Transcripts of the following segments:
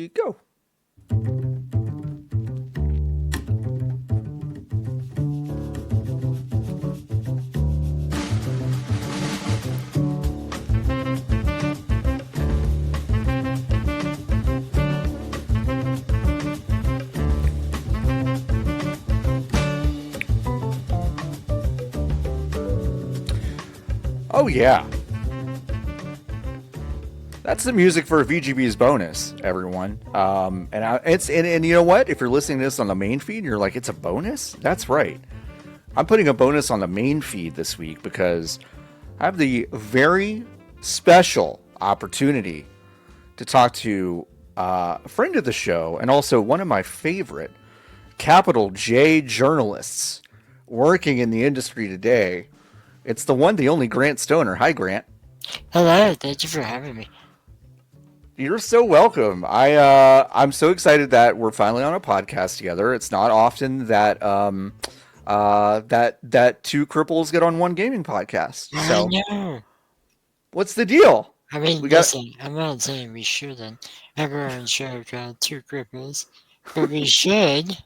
Go. Oh yeah, that's the music for VGBees bonus, everyone. And you know what? If you're listening to this on the main feed, you're like, it's a bonus. That's right. I'm putting a bonus on the main feed this week because I have the very special opportunity to talk to a friend of the show and also one of my favorite capital J journalists working in the industry today. It's the one, the only Grant Stoner. Hi, Grant. Hello, thank you for having me. You're so welcome. I'm so excited that we're finally on a podcast together. It's not often that that two cripples get on one gaming podcast. I So know. what's the deal? I mean, We got listen, I'm not saying we shouldn't have our own show called Two Cripples, but we should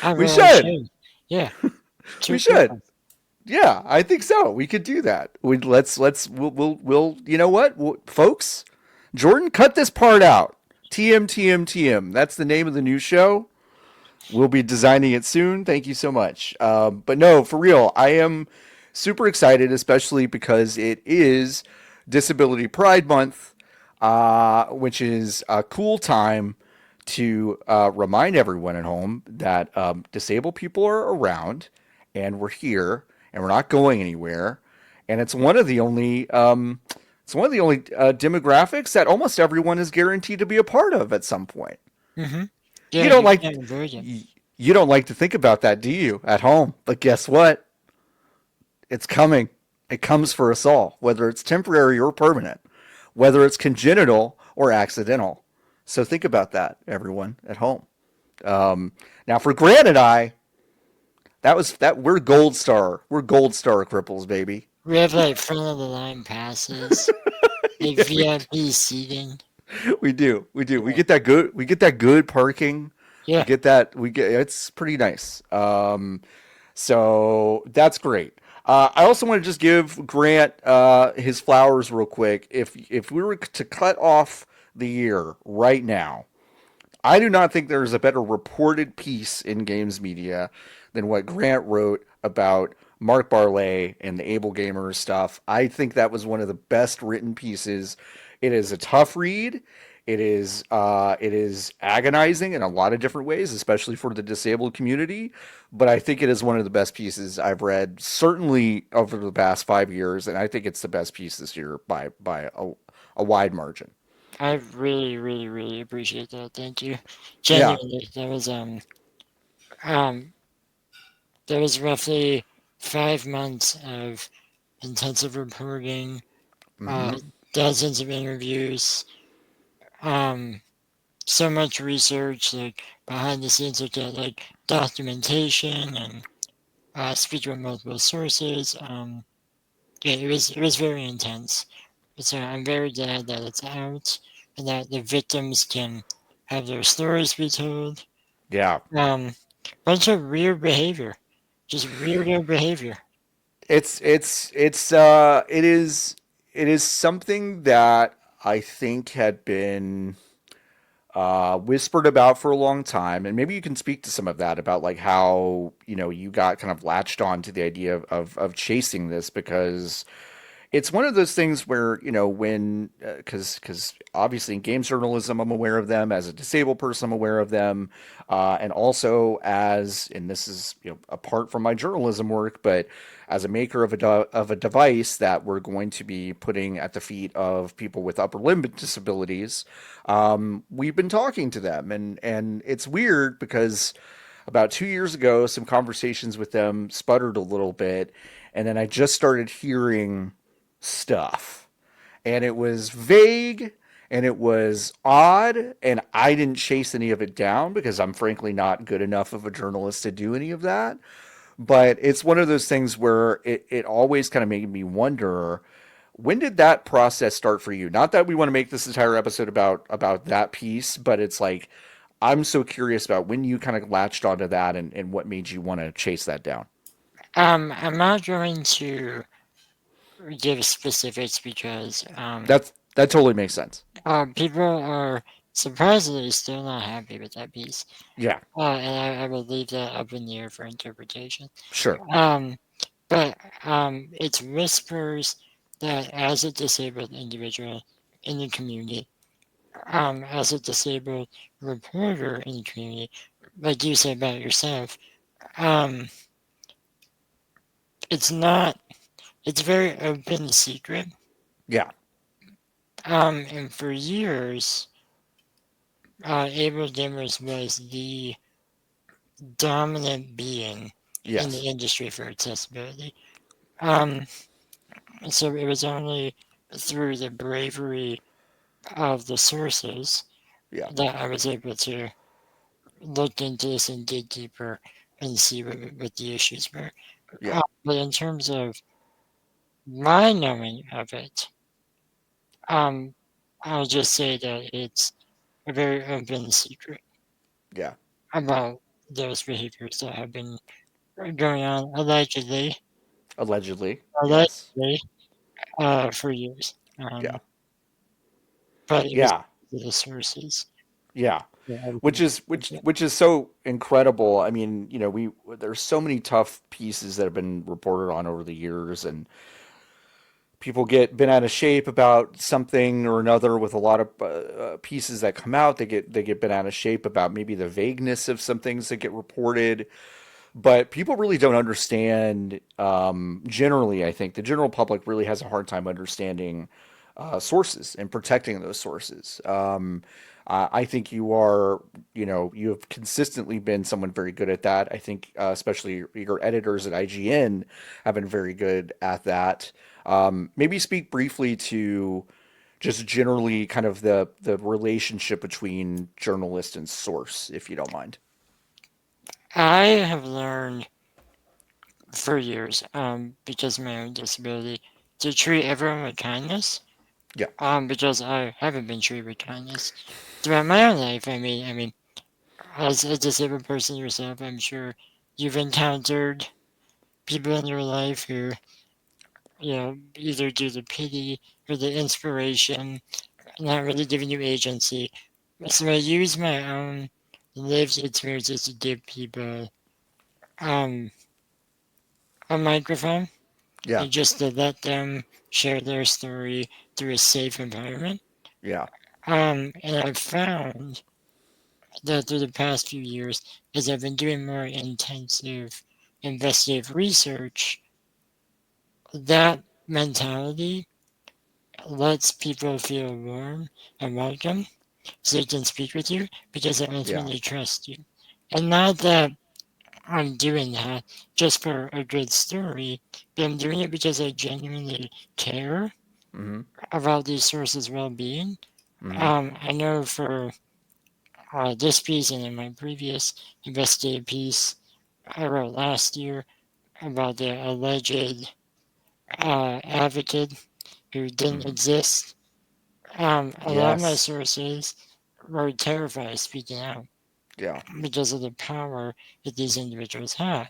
have we our own should. show. Yeah, We Two should. Cripples. Yeah, I think so. We could do that. We'll you know what, folks? Jordan, cut this part out. TM TM TM. That's the name of the new show. We'll be designing it soon. Thank you so much. But no, for real, I am super excited, especially because it is Disability Pride Month, which is a cool time to remind everyone at home that disabled people are around and we're here and we're not going anywhere. And it's one of the only demographics that almost everyone is guaranteed to be a part of at some point. Mm-hmm. You Yeah, don't you like can't avoid it. you don't like to think about that, do you, at home? But guess what? It's coming. It comes for us all, whether it's temporary or permanent, whether it's congenital or accidental. So think about that, everyone at home. Now, for Grant and I, that we're gold star. We're gold star cripples, baby. We have like front of the line passes, like Yeah, VIP seating. we do. We do. We Yeah, get that good. We get that good parking. We yeah. get that. We get. It's pretty nice. So that's great. I also want to just give Grant his flowers real quick. If we were to cut off the year right now, I do not think there's a better reported piece in games media than what Grant wrote about Mark Barley and the Able Gamers stuff. I think that was one of the best written pieces. It is a tough read. It is agonizing in a lot of different ways, especially for the disabled community. But I think it is one of the best pieces I've read, certainly over the past 5 years, and I think it's the best piece this year by a wide margin. I really, really, really appreciate that. Thank you. Yeah. Genuinely, um, there was roughly 5 months of intensive reporting, Mm-hmm. dozens of interviews, um, so much research, like behind the scenes, look at like documentation and speak with multiple sources. Yeah, it was very intense. So I'm very glad that it's out and that the victims can have their stories be told. Yeah. Um, bunch of weird behavior, just weirdo behavior. It is something that I think had been whispered about for a long time, and maybe you can speak to some of that about like how you got kind of latched on to the idea of chasing this because it's one of those things where when because obviously in games journalism I'm aware of them, as a disabled person I'm aware of them, and also as, and this is apart from my journalism work, but as a maker of a device that we're going to be putting at the feet of people with upper limb disabilities. We've been talking to them, and it's weird because about 2 years ago some conversations with them sputtered a little bit, and then I just started hearing stuff. And it was vague and it was odd. And I didn't chase any of it down because I'm frankly not good enough of a journalist to do any of that. But it's one of those things where it always kind of made me wonder, When did that process start for you? Not that we want to make this entire episode about that piece, but it's like I'm so curious about when you kind of latched onto that and what made you want to chase that down. I'm not going to give specifics because That totally makes sense. people are surprisingly still not happy with that piece. Yeah, And I will leave that up in the air for interpretation. sure. Um, but it's whispers that as a disabled individual in the community, as a disabled reporter in the community, like you said about yourself, um, it's not, it's very open secret. Yeah. And for years, Able Dimmers was the dominant being in the Yes. industry for accessibility. Um, so it was only through the bravery of the sources Yeah. that I was able to look into this and dig deeper and see what the issues were. Yeah. But in terms of my knowing of it, um, I'll just say that it's a very open secret Yeah. about those behaviors that have been going on Allegedly. Yes. allegedly, for years. Yeah. But it was Yeah. the sources Yeah. that which everything is was which it. which is so incredible. I mean, we there's so many tough pieces that have been reported on over the years, and people get bent out of shape about something or another with a lot of pieces that come out. They get bent out of shape about maybe the vagueness of some things that get reported, but people really don't understand. Generally, I think the general public really has a hard time understanding sources and protecting those sources. I think you have consistently been someone very good at that. I think, especially your editors at IGN have been very good at that. Maybe speak briefly to just generally kind of the relationship between journalist and source, if you don't mind. I have learned for years, because of my own disability, to treat everyone with kindness. Yeah. Because I haven't been treated with kindness throughout my own life. I mean, as a disabled person yourself, I'm sure you've encountered people in your life who, either do the pity or the inspiration, not really giving you agency. So I use my own lived experiences to give people um, a microphone Yeah. and just to let them share their story through a safe environment. Yeah. And I've found that through the past few years, as I've been doing more intensive investigative research, that mentality lets people feel warm and welcome so they can speak with you because they Yeah. ultimately trust you. And not that I'm doing that just for a good story, but I'm doing it because I genuinely care Mm-hmm. about these sources' well being. Mm-hmm. I know for this piece and in my previous investigative piece I wrote last year about the alleged advocate who didn't Mm-hmm. exist, a lot of my Yes. sources were terrified of speaking out Yeah. because of the power that these individuals had.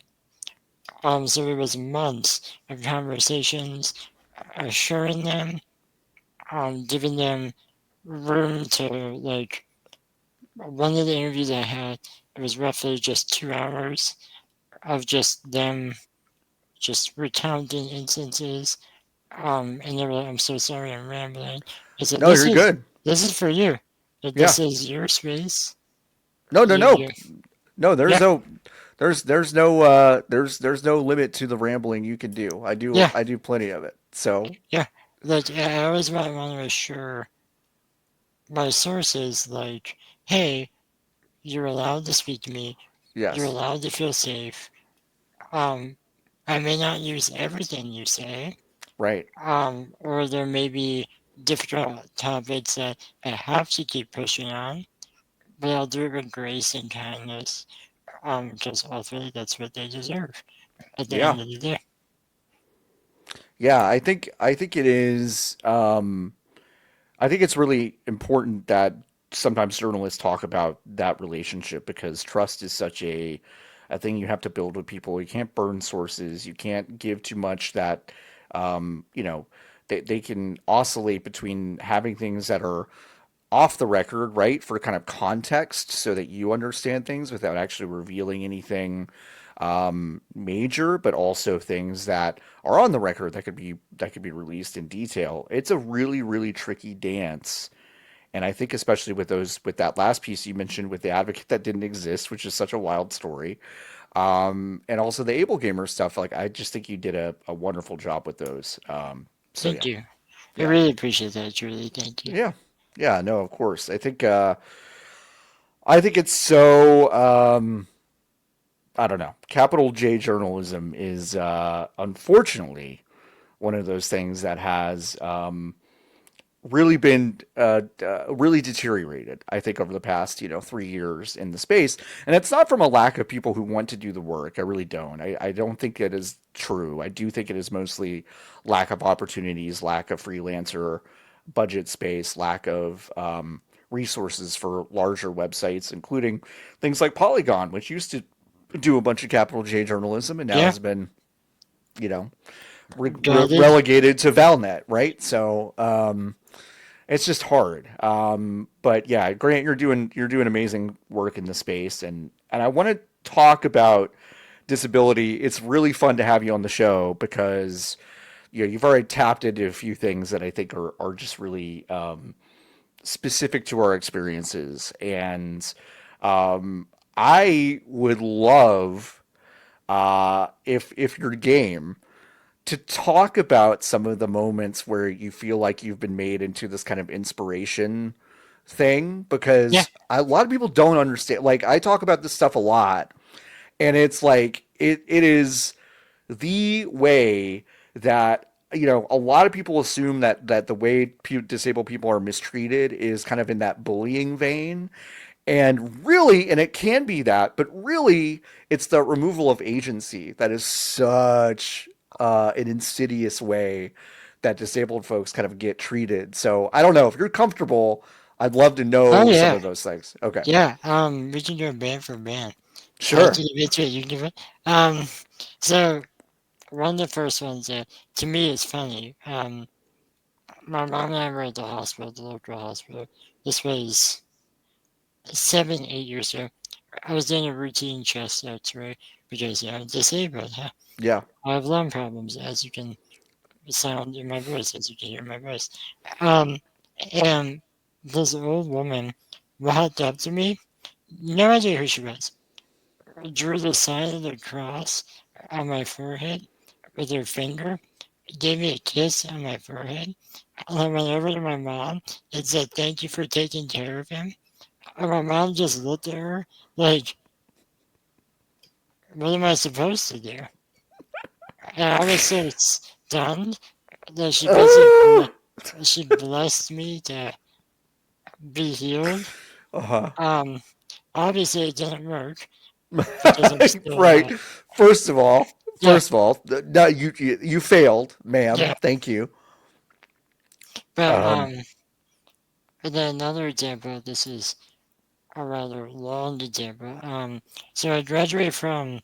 So it was months of conversations, assuring them, giving them room to, like, one of the interviews I had, it was roughly just 2 hours of just them just recounting instances. And they were like, "I'm so sorry, I'm rambling." I said, No, you're good. this is for you. Like, Yeah. this is your space. No, no, no. You No, yeah, there's no limit to the rambling you can do. yeah, I do plenty of it. So, yeah. Like, I always want to assure my sources, like, hey, you're allowed to speak to me. You're yes. allowed to feel safe. Um, I may not use everything you say, Right. or there may be difficult topics that I have to keep pushing on, but I'll do it with grace and kindness, because ultimately that's what they deserve at the Yeah. end of the day. Yeah, I think it is. I think it's really important that sometimes journalists talk about that relationship because trust is such a thing you have to build with people. You can't burn sources. You can't give too much that you know they can oscillate between having things that are off the record, right, for kind of context so that you understand things without actually revealing anything major, but also things that are on the record that could be released in detail. It's a really really tricky dance, and I think especially with that last piece you mentioned with the advocate that didn't exist, which is such a wild story, and also the Able Gamer stuff. Like I just think you did a wonderful job with those. So Thank yeah, you. I yeah, really appreciate that, Julie. Thank you. yeah, yeah. No, of course. I think it's so I don't know. Capital J journalism is unfortunately one of those things that has really been really deteriorated. I think over the past 3 years in the space, and it's not from a lack of people who want to do the work. I really don't. I don't think it is true. I do think it is mostly lack of opportunities, lack of freelancer budget space, lack of resources for larger websites, including things like Polygon, which used to do a bunch of capital J journalism and now Yeah, has been, you know, guided. relegated to Valnet, right? So it's just hard. But yeah, Grant, you're doing amazing work in the space, and I want to talk about disability. It's really fun to have you on the show because you've already tapped into a few things that I think are just really specific to our experiences, and I would love if you're game to talk about some of the moments where you feel like you've been made into this kind of inspiration thing Yeah. because a lot of people don't understand. Like I talk about this stuff a lot, and it's like it is the way that a lot of people assume that the way disabled people are mistreated is kind of in that bullying vein, and really, and it can be that, but really, it's the removal of agency that is such an insidious way that disabled folks kind of get treated. So I don't know if you're comfortable. I'd love to Oh know some yeah. of those things. Okay, Yeah. We can do a band for band. To sure. give it to it, you can give it. So one of the first ones that to me is funny. My mom and I were at the hospital, the local hospital. This was 7, 8 years ago. I was doing a routine chest X-ray because I'm disabled. Huh? Yeah. I have lung problems, as you can sound in my voice, as you can hear my voice. Um, and this old woman walked up to me. No idea who she was. Drew the sign of the cross on my forehead with her finger. Gave me a kiss on my forehead. And I went over to my mom and said, "Thank you for taking care of him." And my mom just looked at her like, "What am I supposed to do?" And I was so stunned that she blessed me to be healed. Uh-huh. Um, Obviously it didn't work because I'm still Right. First of all, yeah, no, you failed, ma'am. yeah. Thank you. But Um. and then another example. This is a rather long example. So I graduated from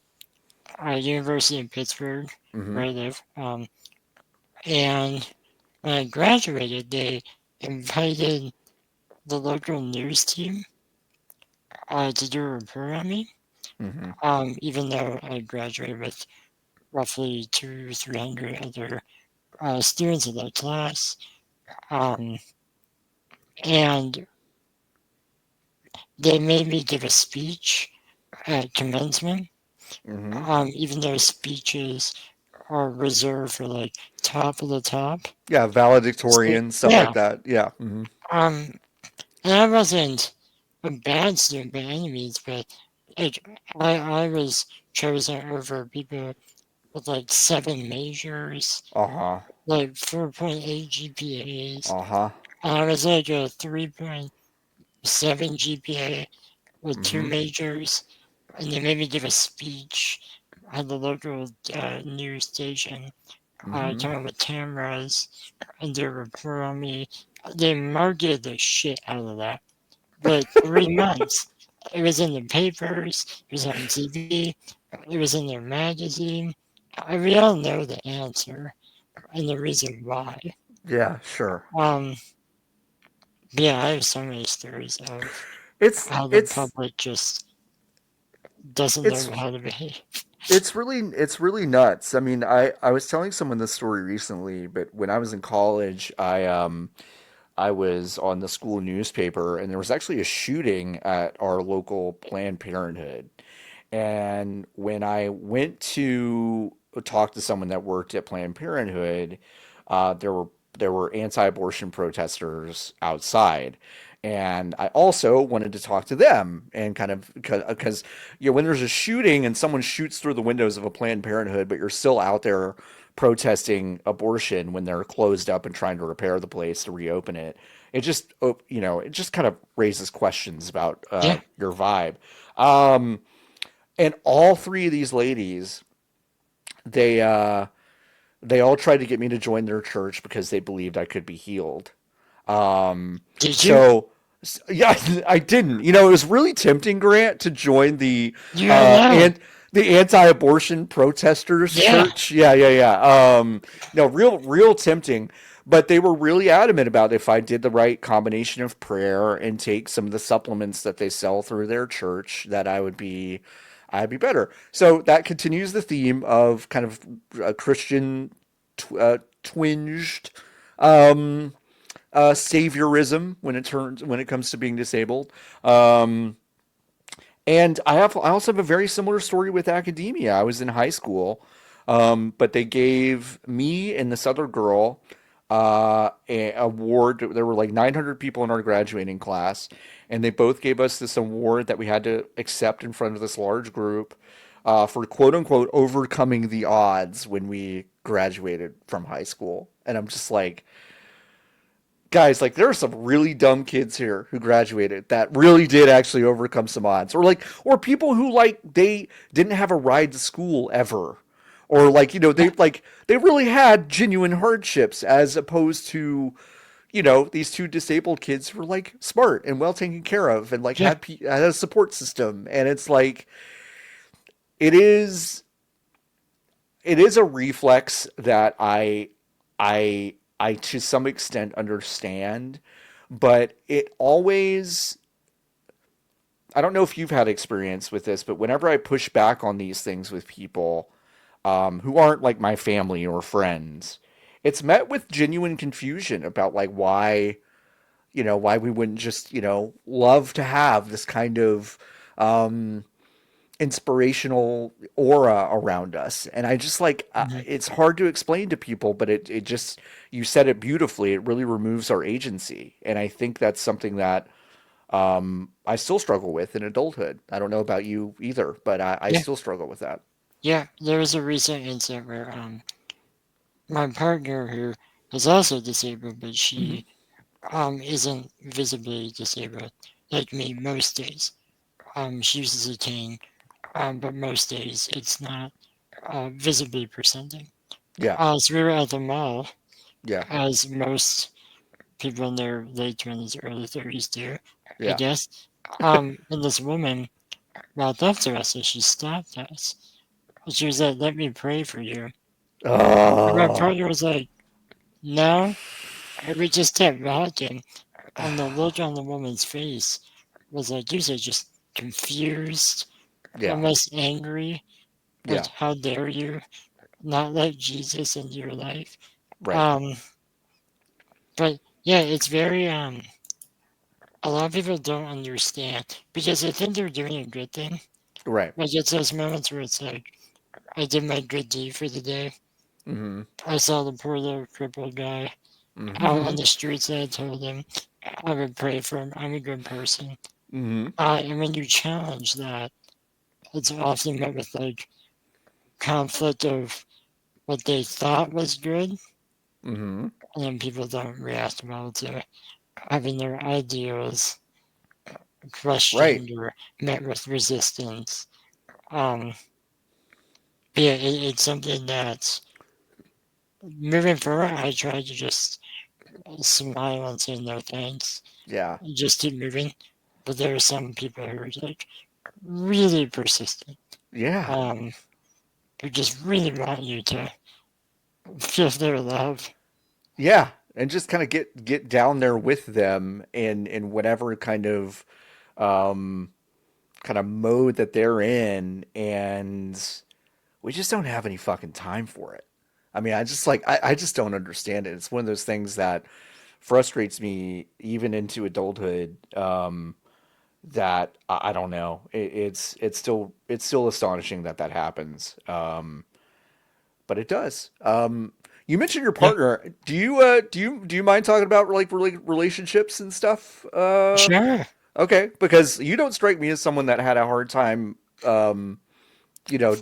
University in Pittsburgh, Hmm. where I live. And when I graduated, they invited the local news team to do a report on me. Hmm. Even though I graduated with roughly 300 other students in that class. Um, and they made me give a speech at commencement, Hmm. even though speeches are reserved for like top of the top. Yeah, So, valedictorian stuff like yeah. that. Yeah. Hmm. Um, and I wasn't a bad student by any means, but like I was chosen over people with like 7 majors, Uh huh. like 4.8 GPAs. Uh huh. And I was like a 3.7 GPA with two Hmm. majors, and they made me give a speech at the local news station. Mm-hmm. came up with cameras, and they report on me. They marketed the shit out of that. But 3 months, it was in the papers, it was on TV, it was in their magazine. We all know the answer and the reason why. Yeah, sure. Um, yeah, I have so many stories of It's how the it's public just doesn't know it's how to behave. it's really nuts. I mean, I was telling someone this story recently, but when I was in college, I was on the school newspaper, and there was actually a shooting at our local Planned Parenthood. And when I went to talk to someone that worked at Planned Parenthood, there were anti-abortion protesters outside. And I also wanted to talk to them and kind of because when there's a shooting and someone shoots through the windows of a Planned Parenthood, but you're still out there protesting abortion when they're closed up and trying to repair the place to reopen it, it just kind of raises questions about Yeah, your vibe. Um, and all three of these ladies, they uh, they all tried to get me to join their church because they believed I could be healed. Um, did you? so yeah, I didn't. It was really tempting, Grant, to join Yeah, I uh know. and the anti-abortion protesters Yeah, church. Yeah, yeah, yeah. No, real tempting. But they were really adamant about if I did the right combination of prayer and take some of the supplements that they sell through their church, that I'd be better. So that continues the theme of kind of Christian twinged um, saviorism when it comes to being disabled. Um, and I also have a very similar story with academia. I was in high school, but they gave me and this other girl a award. There were like 900 people in our graduating class, and they both gave us this award that we had to accept in front of this large group for quote unquote overcoming the odds when we graduated from high school. And I'm just like, guys, like there are some really dumb kids here who graduated that really did actually overcome some odds, or people who like they didn't have a ride to school ever, or like yeah, they really had genuine hardships as opposed to these two disabled kids who were like smart and well taken care of and like yeah, had a support system. And it's like it is it is a reflex that I to some extent understand, but it always I don't know if you've had experience with this, but whenever I push back on these things with people who aren't like my family or friends, it's met with genuine confusion about like why we wouldn't just love to have this kind of um, inspirational aura around us. And I just like mhm, it's hard to explain to people, but it just you said it beautifully. It really removes our agency, and I think that's something that I still struggle with in adulthood. I don't know about you either, but I yeah, still struggle with that. yeah. There was a recent incident where my partner, who is also disabled, but Hmm. she isn't visibly disabled like me most days. She uses a cane, but most days it's not visibly presenting. Yeah, So we were at the mall, yeah, as most people in their late 20s, early 30s do, I yeah. guess. And this woman walked up to us and she stopped us. She was like, "Let me pray for you." And my Oh, partner was like, "No." And we just kept walking. And the look on the woman's face was like you said, just confused, yeah, almost angry. Like, yeah. how dare you not let Jesus into your life? Right, Um, but yeah, it's very a lot of people don't understand because they think they're doing a good thing. right. Like it's those moments where it's like, I did my good deed for the day. Mm-hmm. I saw the poor little crippled guy out Mm-hmm. on the streets and I told him I would pray for him. I'm a good person. Mm-hmm. And when you challenge that, it's often met with like conflict of what they thought was good, Mm-hmm. and then people don't react well to having their ideals Right. questioned or met with resistance. Um, but yeah, it's something that moving forward, I try to just smile and say no thanks, Yeah. and just keep moving. But there are some people who are like really persistent, Yeah. um, who just really want you to feel their love. Yeah. And just kind of get down there with them in whatever um kind of mode that they're in, and we just don't have any fucking time for it. I mean, I just don't understand it. It's one of those things that frustrates me even into adulthood. That I don't know. It's still astonishing that that happens. But it does. You mentioned your Yeah, partner. Do you mind talking about like relationships and stuff? sure. Okay, because you don't strike me as someone that had a hard time,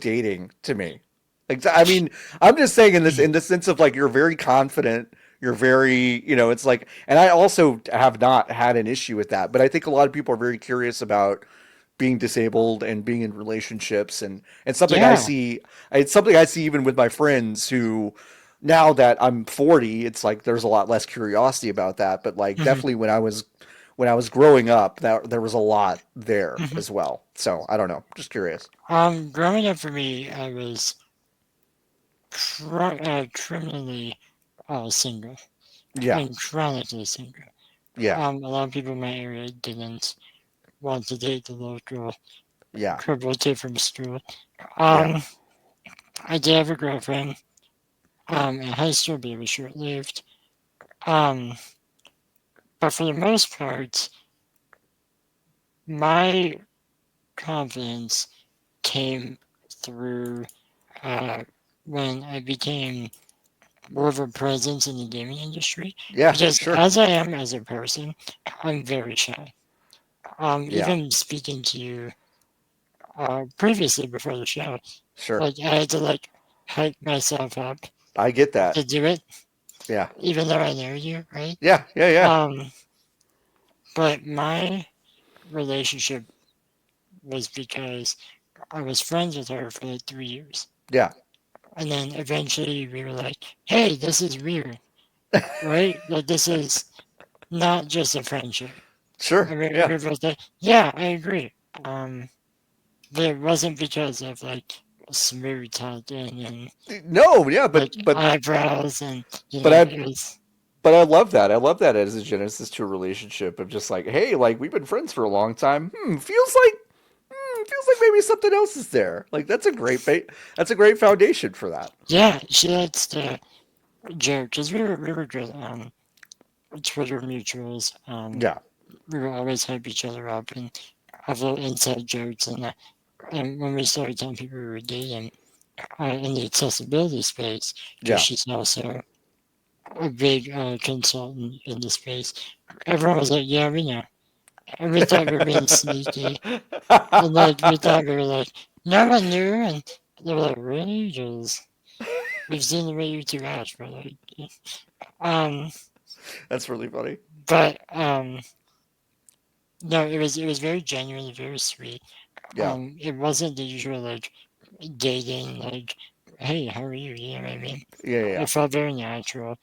dating to me. Like, I mean, I'm just saying in the sense of like you're very confident, you're very, it's like, and I also have not had an issue with that, but I think a lot of people are very curious about being disabled and being in relationships, and something I Yeah. see, it's something I see even with my friends who, now that I'm 40, it's like there's a lot less curiosity about that, but like hmm definitely when I was growing up, that there was a lot there hmm as well. So I don't know, just curious. Growing up for me, I was criminally single Yeah, and chronically single. yeah, A lot of people in my area didn't want to date the local yeah, crippledom from school. yeah, Um, I did have a girlfriend in high school, but it was short lived. Um, but for the most part, my confidence came through uh, when I became more of a presence in the gaming industry. yeah, Because sure, as I am as a person, I'm very shy. yeah, Even speaking to you previously before the show, sure. like I had to like hype myself up I get that. to do it, Yeah, even though I know you, right? yeah, yeah, yeah, Um, but my relationship was because I was friends with her for like 3 years. yeah, And then eventually we were like, hey, this is weird, right? Like, this is not just a friendship. sure, And we yeah. were both like, yeah, I agree. Um, but it wasn't because of like smooth talking and No, yeah, like eyebrows and, but I it was, but I love that. I love that as a genesis to a relationship of just like, hey, like we've been friends for a long time. Feels like maybe something else is there. Like that's a great foundation for that. yeah, she likes to joke because we were good Twitter mutuals. Yeah, We would always hype each other up and have little inside jokes. And when we started telling people we were dating in the accessibility space, because yeah. she's also a big consultant in the space, everyone was like, yeah, we know. And we thought we were being sneaky. And like, we thought we were like, no one knew. And they were like, really? Because we've seen the way you two act for like, um, That's really funny. but no, it was very genuine, very sweet. Yeah, It wasn't the usual like dating, like, hey, how are you? You know what I mean? yeah, yeah, yeah. It felt very natural,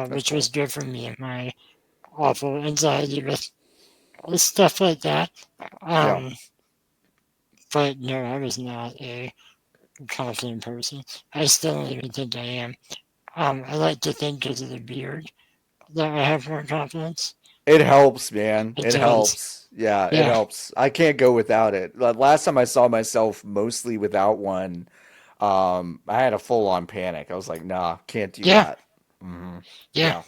That's which was cool. good for me and my awful anxiety with stuff like that. Yeah. Um, but no, I was not a confident person. I still don't even think I am. I like to think because of the beard that I have more confidence. It helps, man. It It does. helps. Yeah, it Yeah. helps. I can't go without it. The last time I saw myself mostly without one, I had a full on panic. I was like, nah, can't do Yeah. that. Hmm. Yeah. Yeah,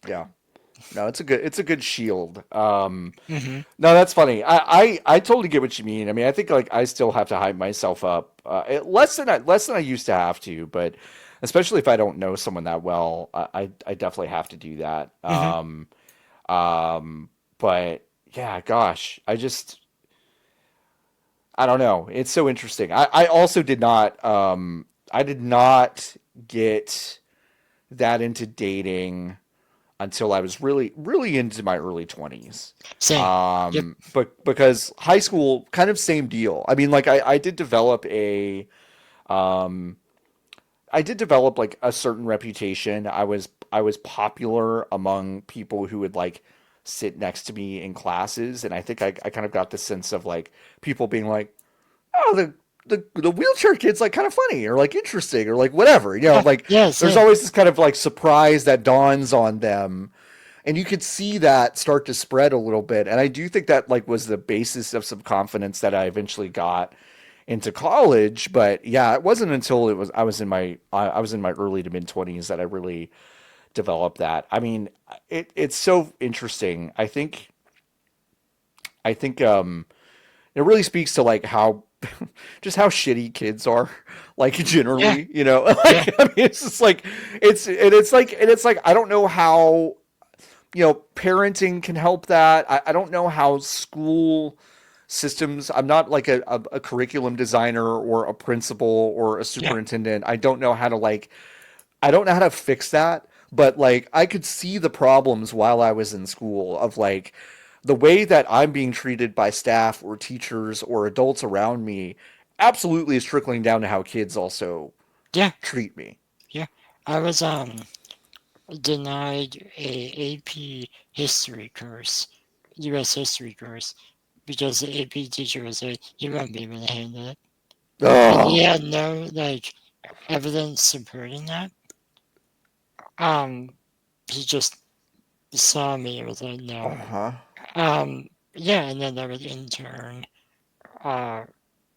yeah. No, it's a good shield. hmm No, that's funny. I totally get what you mean. I mean, I think like I still have to hype myself up less than I used to have to, but especially if I don't know someone that well, I definitely have to do that. hmm But yeah, gosh, I don't know. It's so interesting. I also did not I did not get that into dating until I was really into my early 20s. Same. Yep. But because high school, kind of same deal. I mean, like I did develop a, um, I did develop like a certain reputation. I was popular among people who would like sit next to me in classes, and I think I kind of got the sense of like people being like, oh, the wheelchair kid's like kind of funny or like interesting or like whatever. You know, Yeah, like yeah, there's same. always this kind of like surprise that dawns on them. And you could see that start to spread a little bit. And I do think that like was the basis of some confidence that I eventually got into college. But yeah, it wasn't until it was I was in my early to mid 20s that I really developed that. I mean, it's so interesting. I think it really speaks to like how just how shitty kids are, like Yeah, generally, you know. yeah, Like I mean, it's just like it's like I don't know how parenting can help that. I don't know how school systems. I'm not like a curriculum designer or a principal or a yeah, superintendent. I don't know how to fix that, but like I could see the problems while I was in school of like the way that I'm being treated by staff or teachers or adults around me absolutely is trickling down to how kids also yeah, treat me. yeah. I was denied a AP history course, U.S. history course, because the AP teacher was like, "You won't be able to handle it," and he Oh, had no like evidence supporting that. Um, he just saw me and was like, "No." uh-huh. Yeah, and then I would intern. Uh,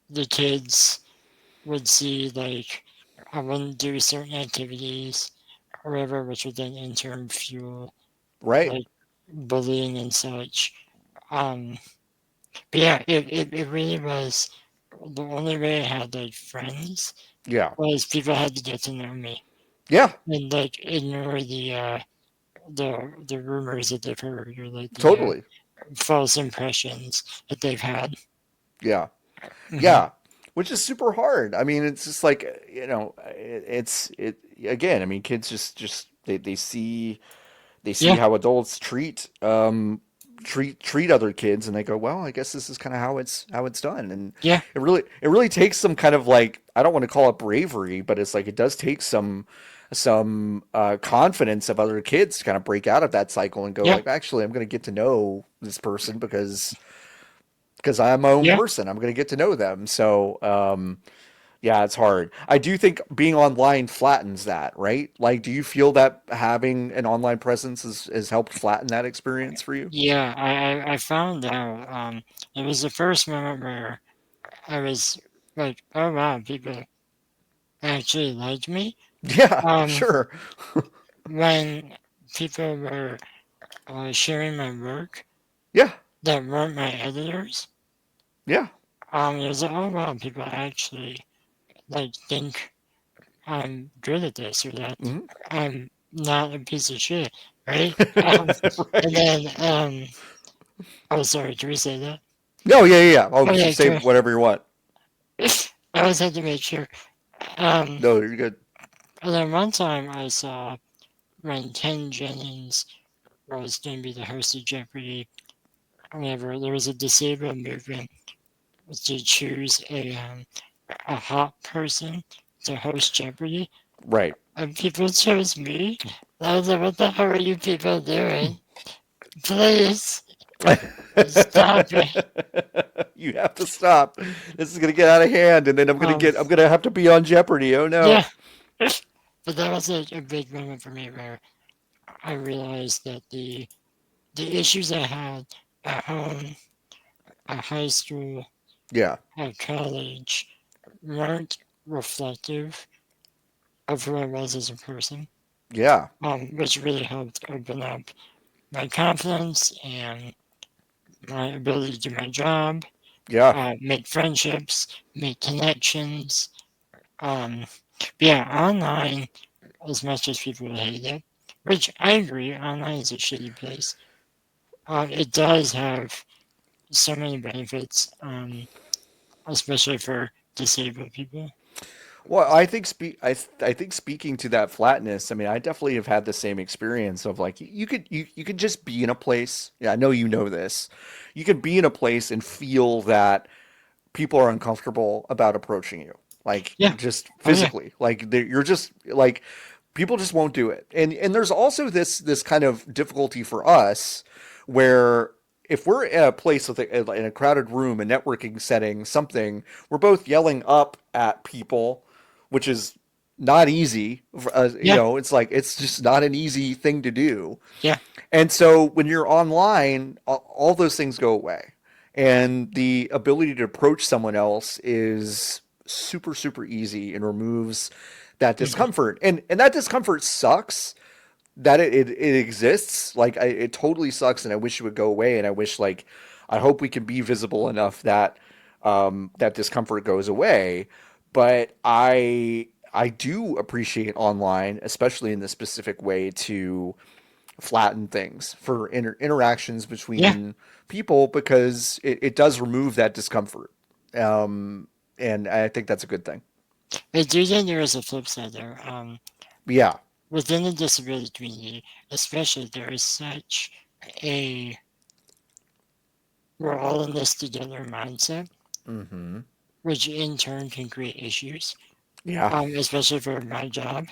the kids would see like I wouldn't do certain activities or whatever, which would then in turn fuel Right. like bullying and such. Um, but yeah, it really was the only way I had like friends Yeah. was people had to get to know me Yeah. and like ignore the rumors that they've heard or like the Totally. false impressions that they've had. Yeah. Hmm. Yeah, which is super hard. I mean, it's just like it again. I mean, kids just they see Yeah, how adults treat other kids, and they go, well, I guess this is kind of how it's done. And yeah, it really takes some kind of like I don't want to call it bravery, but it's like it does take some confidence of other kids to kind of break out of that cycle and go yeah, like, actually, I'm going to get to know this person because I'm my own yeah, person. I'm going to get to know them. So, yeah, it's hard. I do think being online flattens that, right? Like, do you feel that having an online presence has helped flatten that experience for you? yeah. I found out. It was the first moment where I was like, oh wow, people actually liked me. Yeah, Um, sure. when people were sharing my work Yeah, that weren't my editors, yeah. it was like, oh wow, people actually like think I'm good at this or that Hmm. I'm not a piece of shit, right? And Right. then, oh sorry, can we say that? No, yeah, yeah, yeah. Oh, Okay, say cool. whatever you want. I always had to make sure. Um, No, you're good. and then one time I saw when Ken Jennings was going to be the host of Jeopardy. Whenever there was a disabled movement to choose a hot person to host Jeopardy, Right. and people chose me. I was like, "What the hell are you people doing? Please stop it!" You have to stop. This is gonna get out of hand, and then Um, I'm gonna have to be on Jeopardy. Oh no. yeah, but that was a big moment for me where I realized that the issues I had at home, at high school, Yeah. at college weren't reflective of who I was as a person, Yeah. which really helped open up my confidence and my ability to do my job, Yeah. make friendships, make connections. Um, but yeah, online, as much as people hate it, which I agree, online is a shitty place. It does have so many benefits, especially for disabled people. Well, I think speaking to that flatness, I mean, I definitely have had the same experience of like you could just be in a place. Yeah, I know you know this. You could be in a place and feel that people are uncomfortable about approaching you. like Yeah. just Oh yeah. physically. Like you're just like people just won't do it. And there's also this kind of difficulty for us where if we're at a place with in a crowded room, a networking setting, something, we're both yelling up at people, which is not easy. Yeah. It's like it's just not an easy thing to do. Yeah. And so when you're online, all those things go away. And the ability to approach someone else is super, super easy and removes that Mhm. discomfort. And that discomfort sucks that it exists. Like it totally sucks and I wish it would go away. And I wish like I hope we can be visible enough that that discomfort goes away. But I do appreciate online, especially in the specific way to flatten things for interactions Yeah. between people because it does remove that discomfort. Um, and I think that's a good thing. I do think there is a flip side there. Yeah. Within the disability community, especially, there is such a we're all in this together mindset, Mm-hmm. which in turn can create issues, Yeah. especially for my job,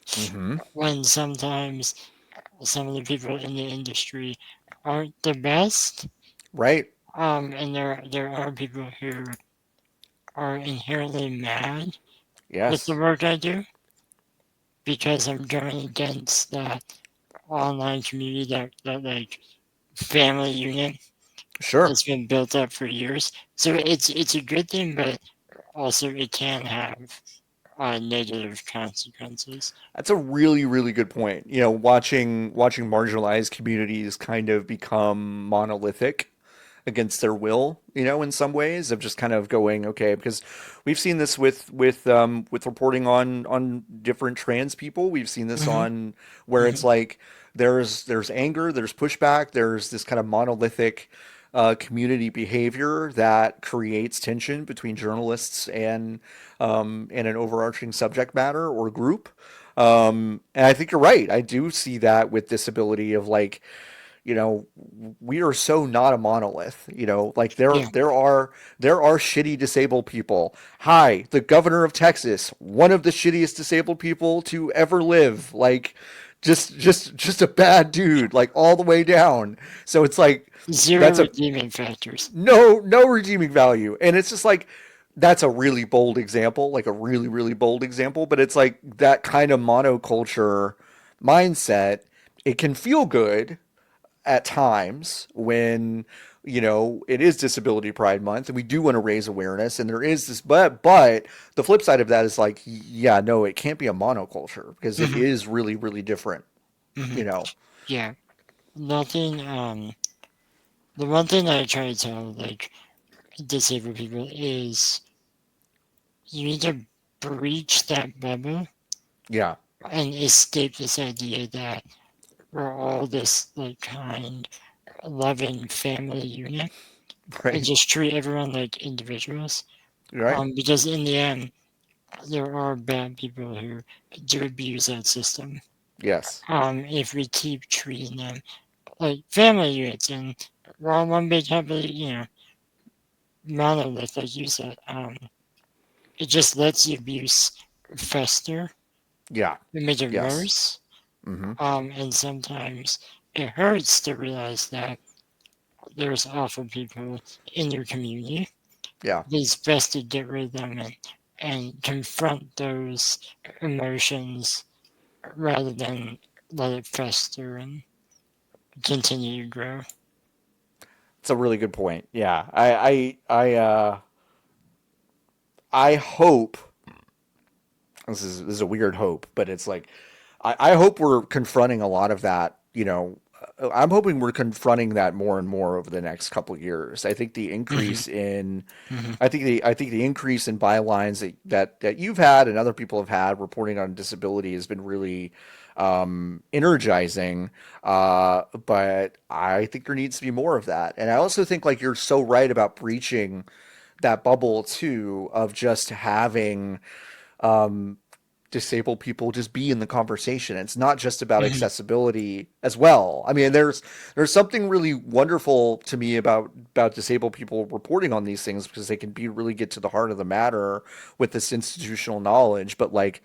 Mm-hmm. when sometimes some of the people in the industry aren't the best. Right. And there are people who are inherently mad with the Yes. work I do because I'm going against that online community, that like family unit Sure. that's been built up for years. So it's a good thing, but also it can have negative consequences. That's a really, really good point. Watching marginalized communities kind of become monolithic against their will, in some ways of just kind of going, okay, because we've seen this with reporting on different trans people. We've seen this Hmm. on where it's Hmm. like there's anger, there's pushback, there's this kind of monolithic community behavior that creates tension between journalists and an overarching subject matter or group. And I think you're right. I do see that with disability of like, you know, we are so not a monolith. Like Yeah, there are shitty disabled people. Hi, the governor of Texas, one of the shittiest disabled people to ever live. Like just a bad dude, like all the way down. So it's like zero that's a redeeming factors. no redeeming value. And it's just like that's a really bold example, like a really, really bold example, but it's like that kind of monoculture mindset, it can feel good at times when it is disability pride month and we do want to raise awareness and there is this but the flip side of that is like yeah, no, it can't be a monoculture because it Hmm. is really, really different Hmm. you know Yeah, nothing. The one thing that I try to tell like disabled people is you need to breach that bubble yeah. and escape this idea that we're all this like kind, loving family unit and Right. just treat everyone like individuals. Right. Because in the end, there are bad people who do abuse that system. Yes. If we keep treating them like family units and we're all one big happy, monolith, like you said, it just lets the abuse fester Yeah. and make it Yes. worse. Mm-hmm. And sometimes it hurts to realize that there's awful people in your community. Yeah. It's best to get rid of them and confront those emotions rather than let it fester and continue to grow. It's a really good point. Yeah. I hope this is a weird hope, but it's like I hope we're confronting a lot of that. I'm hoping we're confronting that more and more over the next couple of years. I think the Hmm. increase in Hmm. I think the increase in bylines that you've had and other people have had reporting on disability has been really energizing. But I think there needs to be more of that. And I also think like you're so right about breaching that bubble too of just having disabled people just be in the conversation. It's not just about Mhm. accessibility as well. I mean, there's something really wonderful to me about disabled people reporting on these things because they can be really get to the heart of the matter with this institutional knowledge. But like,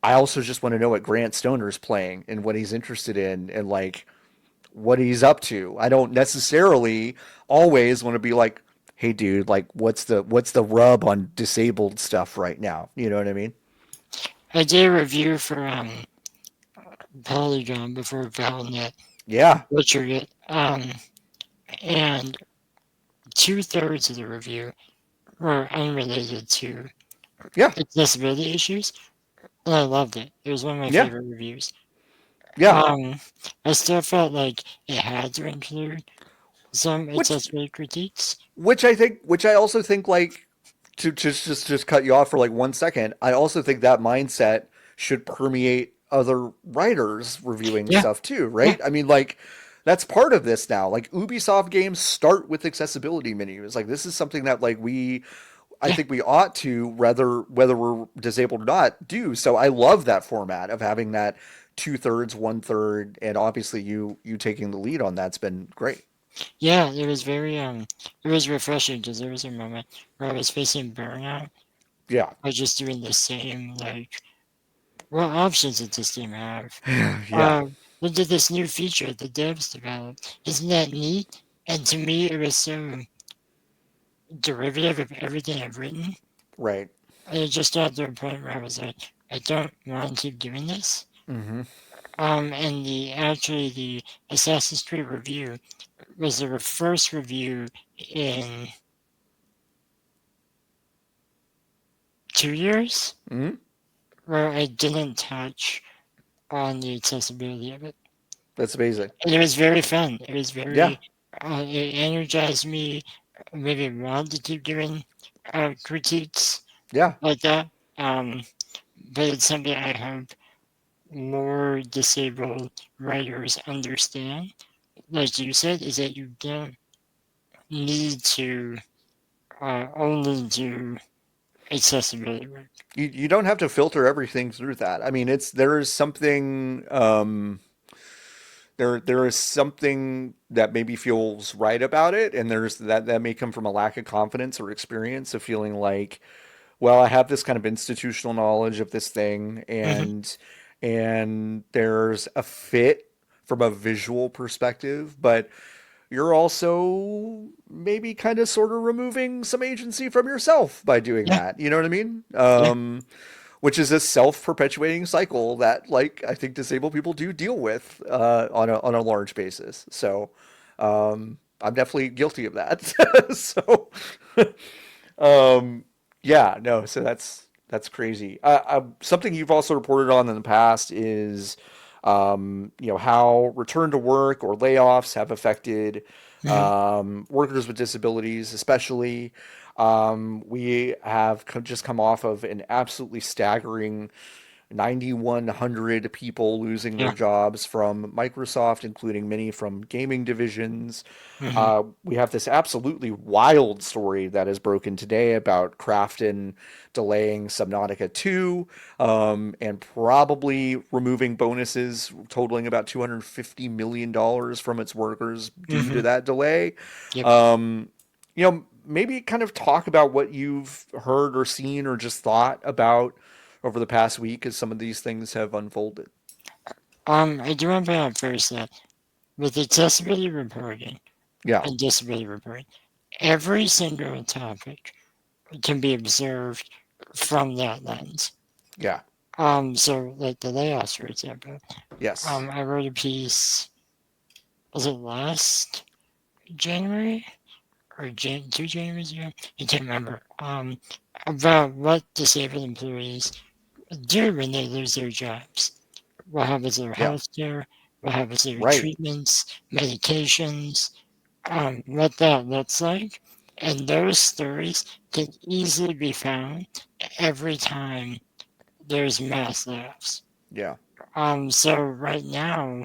I also just want to know what Grant Stoner's playing and what he's interested in and like what he's up to. I don't necessarily always want to be like, hey dude, like what's the rub on disabled stuff right now? You know what I mean? I did a review for Polygon before Valnet Yeah. butchered it, and 2/3 of the review were unrelated to Yeah. accessibility issues, and I loved it. It was one of my Yeah. favorite reviews. Yeah. Um, I still felt like it had to include some Which accessibility critiques. which I also think like to just cut you off for like 1 second. I also think that mindset should permeate other writers reviewing Yeah, stuff too, yeah, right? I mean, like that's part of this now. Like Ubisoft games start with accessibility menus. Like this is something that like I yeah, think we ought to, whether we're disabled or not, do. So I love that format of having that 2/3, 1/3, and obviously you taking the lead on that's been great. yeah. It was very it was refreshing because there was a moment where I was facing burnout Yeah. by just doing the same like what options does this game have? Yeah. Look at this new feature the devs developed. Isn't that neat? And to me, it was so derivative of everything I've written. Right. And it just got to a point where I was like, I don't want to keep doing this. Mm-hmm. And the Assassin's Creed review was the first review in 2 years Mm-hmm. where I didn't touch on the accessibility of it. That's amazing. And it was very fun. It was Yeah. very, it energized me. Maybe want to keep doing critiques Yeah. like that. Um, but it's something I hope more disabled writers understand. Like you said, is that you don't need to only do accessibility work. You don't have to filter everything through that. I mean, it's there is something there is something that maybe feels right about it, and there's that may come from a lack of confidence or experience of feeling like, well, I have this kind of institutional knowledge of this thing, Hmm. and there's a fit from a visual perspective, but you're also maybe kind of sort of removing some agency from yourself by doing Yeah, that. You know what I mean? yeah, Which is a self-perpetuating cycle that, like, I think disabled people do deal with on a large basis. So, I'm definitely guilty of that. So, um, yeah, no, so that's crazy. Something you've also reported on in the past is, how return to work or layoffs have affected hmm, workers with disabilities, especially. We have just come off of an absolutely staggering 9,100 people losing their yeah, jobs from Microsoft, including many from gaming divisions. hmm, We have this absolutely wild story that is broken today about Crafton delaying Subnautica 2 and probably removing bonuses totaling about $250 million from its workers due to hmm, that delay. yep. Maybe kind of talk about what you've heard or seen or just thought about over the past week as some of these things have unfolded. I do want to point out first that with accessibility reporting Yeah, and disability reporting, every single topic can be observed from that lens. yeah, So like the layoffs, for example. yes, I wrote a piece, was it last January or 2 Januaries ago? I can't remember. About what disabled employees do when they lose their jobs. What happens to their yeah, health care? What happens to their right. treatments, medications? What that looks like. And those stories can easily be found every time there's mass layoffs. Yeah, So right now,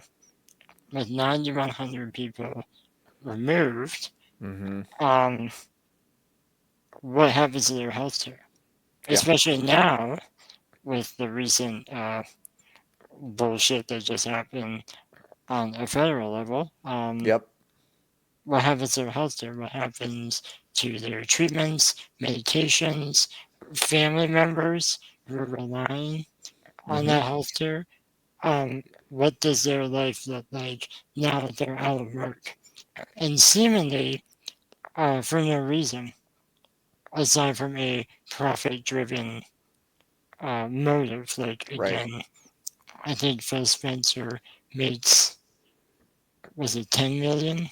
with 9,100 people removed, mm-hmm, um, what happens to their health care? yeah, Especially now, with the recent bullshit that just happened on a federal level. Yep. What happens to their healthcare? What happens to their treatments, medications, family members who are relying on Hmm. that healthcare? What does their life look like now that they're out of work? And seemingly, for no reason, aside from a profit driven motive. Like, Right. again, I think Phil Spencer makes, was it 10 million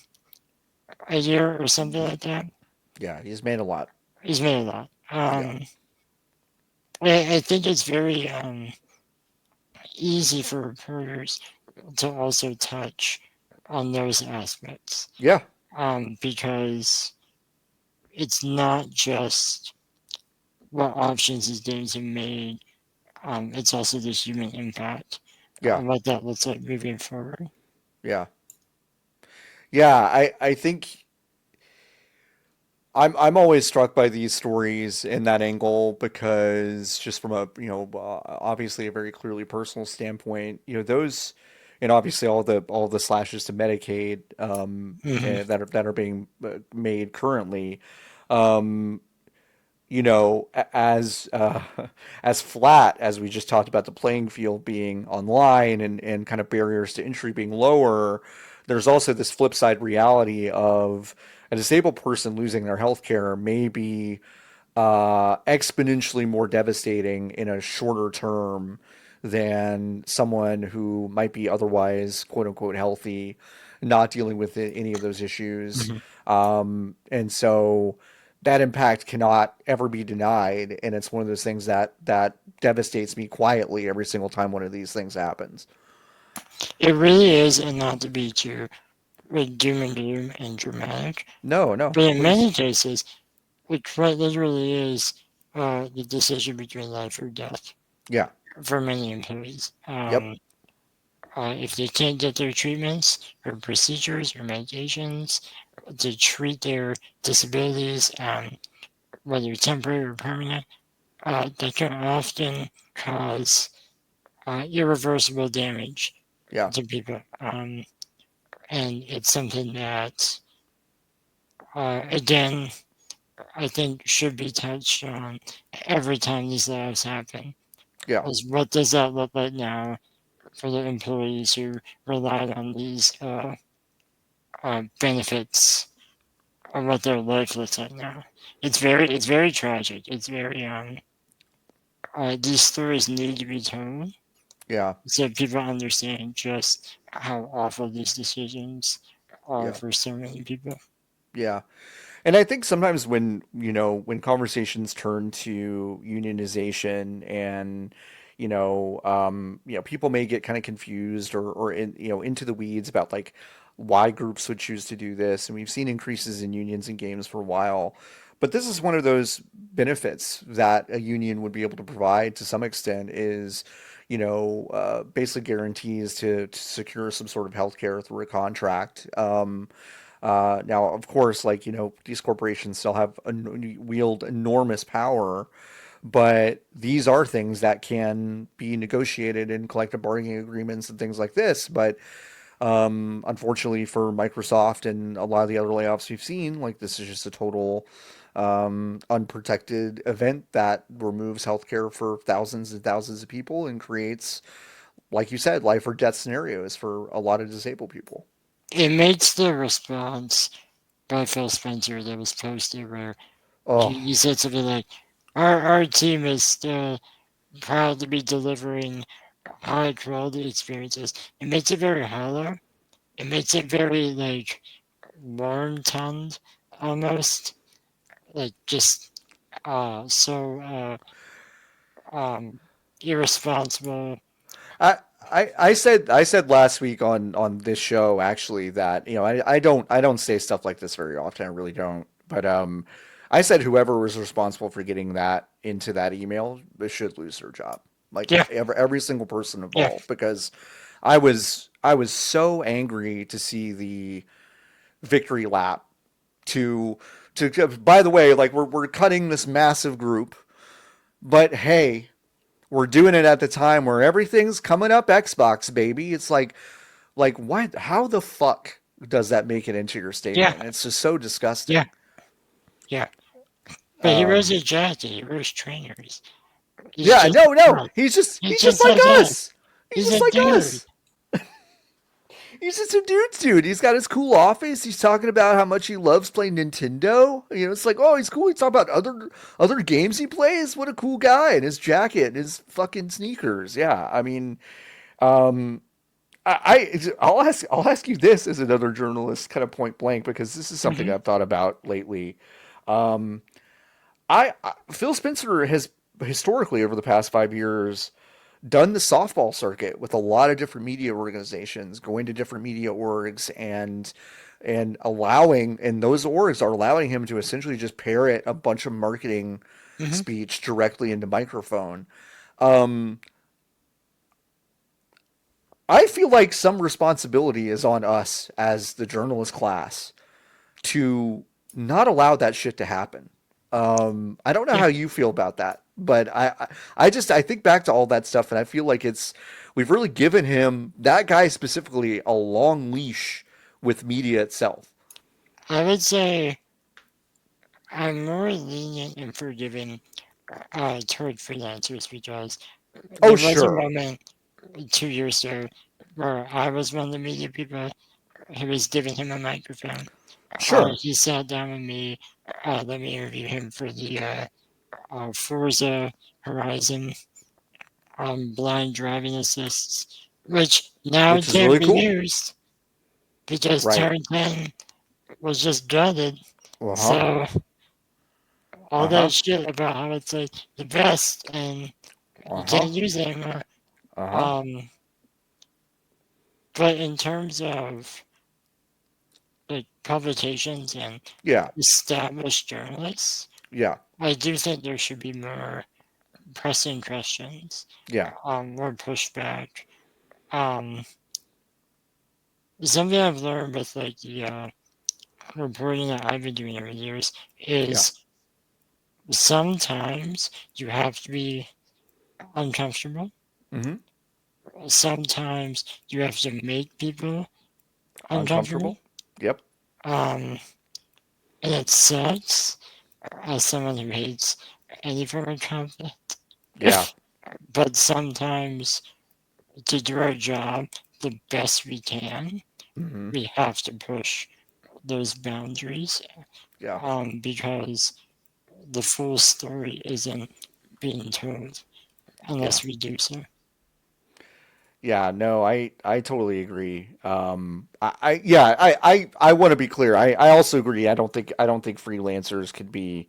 a year or something like that? Yeah, he's made a lot. He's made a lot. Yeah. I think it's very easy for reporters to also touch on those aspects Yeah. because it's not just what options these games have made, it's also the human impact Yeah. and what that looks like moving forward. Yeah. Yeah. I think I'm always struck by these stories in that angle because just from a obviously a very clearly personal standpoint, those, and obviously all the slashes to Medicaid Hmm. that are being made currently, um, as as flat as we just talked about the playing field being online and kind of barriers to entry being lower, there's also this flip side reality of a disabled person losing their health care may be exponentially more devastating in a shorter term than someone who might be otherwise quote unquote healthy, not dealing with any of those issues. Hmm. And so that impact cannot ever be denied. And it's one of those things that devastates me quietly every single time one of these things happens. It really is, and not to be too like, doom and gloom and dramatic, No, no, but in please. many cases, it quite literally is the decision between life or death Yeah. for many employees. Yep. If they can't get their treatments or procedures or medications to treat their disabilities, whether temporary or permanent, they can often cause irreversible damage Yeah. to people. And it's something that, again, I think should be touched on every time these layoffs happen. Yeah. Is what does that look like now for the employees who relied on these benefits, or what their life looks like now? It's very tragic. It's very these stories need to be told Yeah. so people understand just how awful these decisions are Yeah. for so many people. Yeah. And I think sometimes when conversations turn to unionization and people may get kind of confused or into the weeds about like why groups would choose to do this. And we've seen increases in unions and games for a while. But this is one of those benefits that a union would be able to provide to some extent is, basically guarantees to secure some sort of health care through a contract. Now, of course, like, these corporations still have wield enormous power, but these are things that can be negotiated in collective bargaining agreements and things like this. But unfortunately for Microsoft and a lot of the other layoffs we've seen, like this is just a total unprotected event that removes healthcare for thousands and thousands of people and creates, like you said, life or death scenarios for a lot of disabled people. It makes the response by Phil Spencer that was posted where Oh, he said something like, our team is still proud to be delivering high quality experiences. It makes it very hollow. It makes it very like warm tongued almost. Like just so um irresponsible. I, I said last week on this show actually that I don't say stuff like this very often. I really don't. But I said whoever was responsible for getting that into that email should lose their job. Like Yeah, every single person yeah. involved because I was so angry to see the victory lap to by the way, like we're cutting this massive group, but hey, we're doing it at the time where everything's coming up Xbox, baby. It's like what? How the fuck does that make it into your Yeah, statement? It's just so yeah, disgusting. yeah. But he wears Um, a jacket. He wears trainers. He's yeah, just no, a no. nerd. He's He's just just like like us. us. He's He's just a like dude. us. He's just a dude. He's got his cool office. He's talking about how much he loves playing Nintendo. You know, it's like, oh, he's cool. He's talking about other games he plays. What a cool guy! And his jacket and his fucking sneakers. Yeah, I mean, um, I'll ask you this as another journalist, kind of point blank, because this is something Hmm. I've thought about lately. Um, Phil Spencer has historically over the past 5 years done the softball circuit with a lot of different media organizations, going to different media orgs and those orgs are allowing him to essentially just parrot a bunch of marketing Hmm. speech directly into microphone. Um, I feel like some responsibility is on us as the journalist class to not allow that shit to happen. I don't know Yeah. how you feel about that, but I think back to all that stuff, and I feel like we've really given him, that guy specifically, a long leash with media itself. I would say I'm more lenient and forgiving toward freelancers because Oh there was a sure, moment 2 years ago where I was one of the media people who was giving him a microphone. sure, He sat down with me, let me interview him for the Forza Horizon blind driving assists, which now which is can't really be cool. used because Right. Turn 10 was just gutted. Uh huh. So all Uh huh. that shit about how it's like the best and Uh you huh. can't use it anymore. Uh huh. Um, but in terms of like publications and Yeah. established journalists, Yeah. I do think there should be more pressing questions, Yeah. more pushback. Um, Something I've learned with like the reporting that I've been doing over the years Yeah. is sometimes you have to be uncomfortable. Mm-hmm. Sometimes you have to make people uncomfortable. Uncomfortable. Yep. Um, and it sucks as someone who hates any form of conflict. Yeah. But sometimes to do our job the best we can, Mm-hmm. we have to push those boundaries Yeah. because the full story isn't being told Yeah. unless we do so. Yeah, no, I totally agree. Yeah, I want to be clear. I also agree. I don't think freelancers can be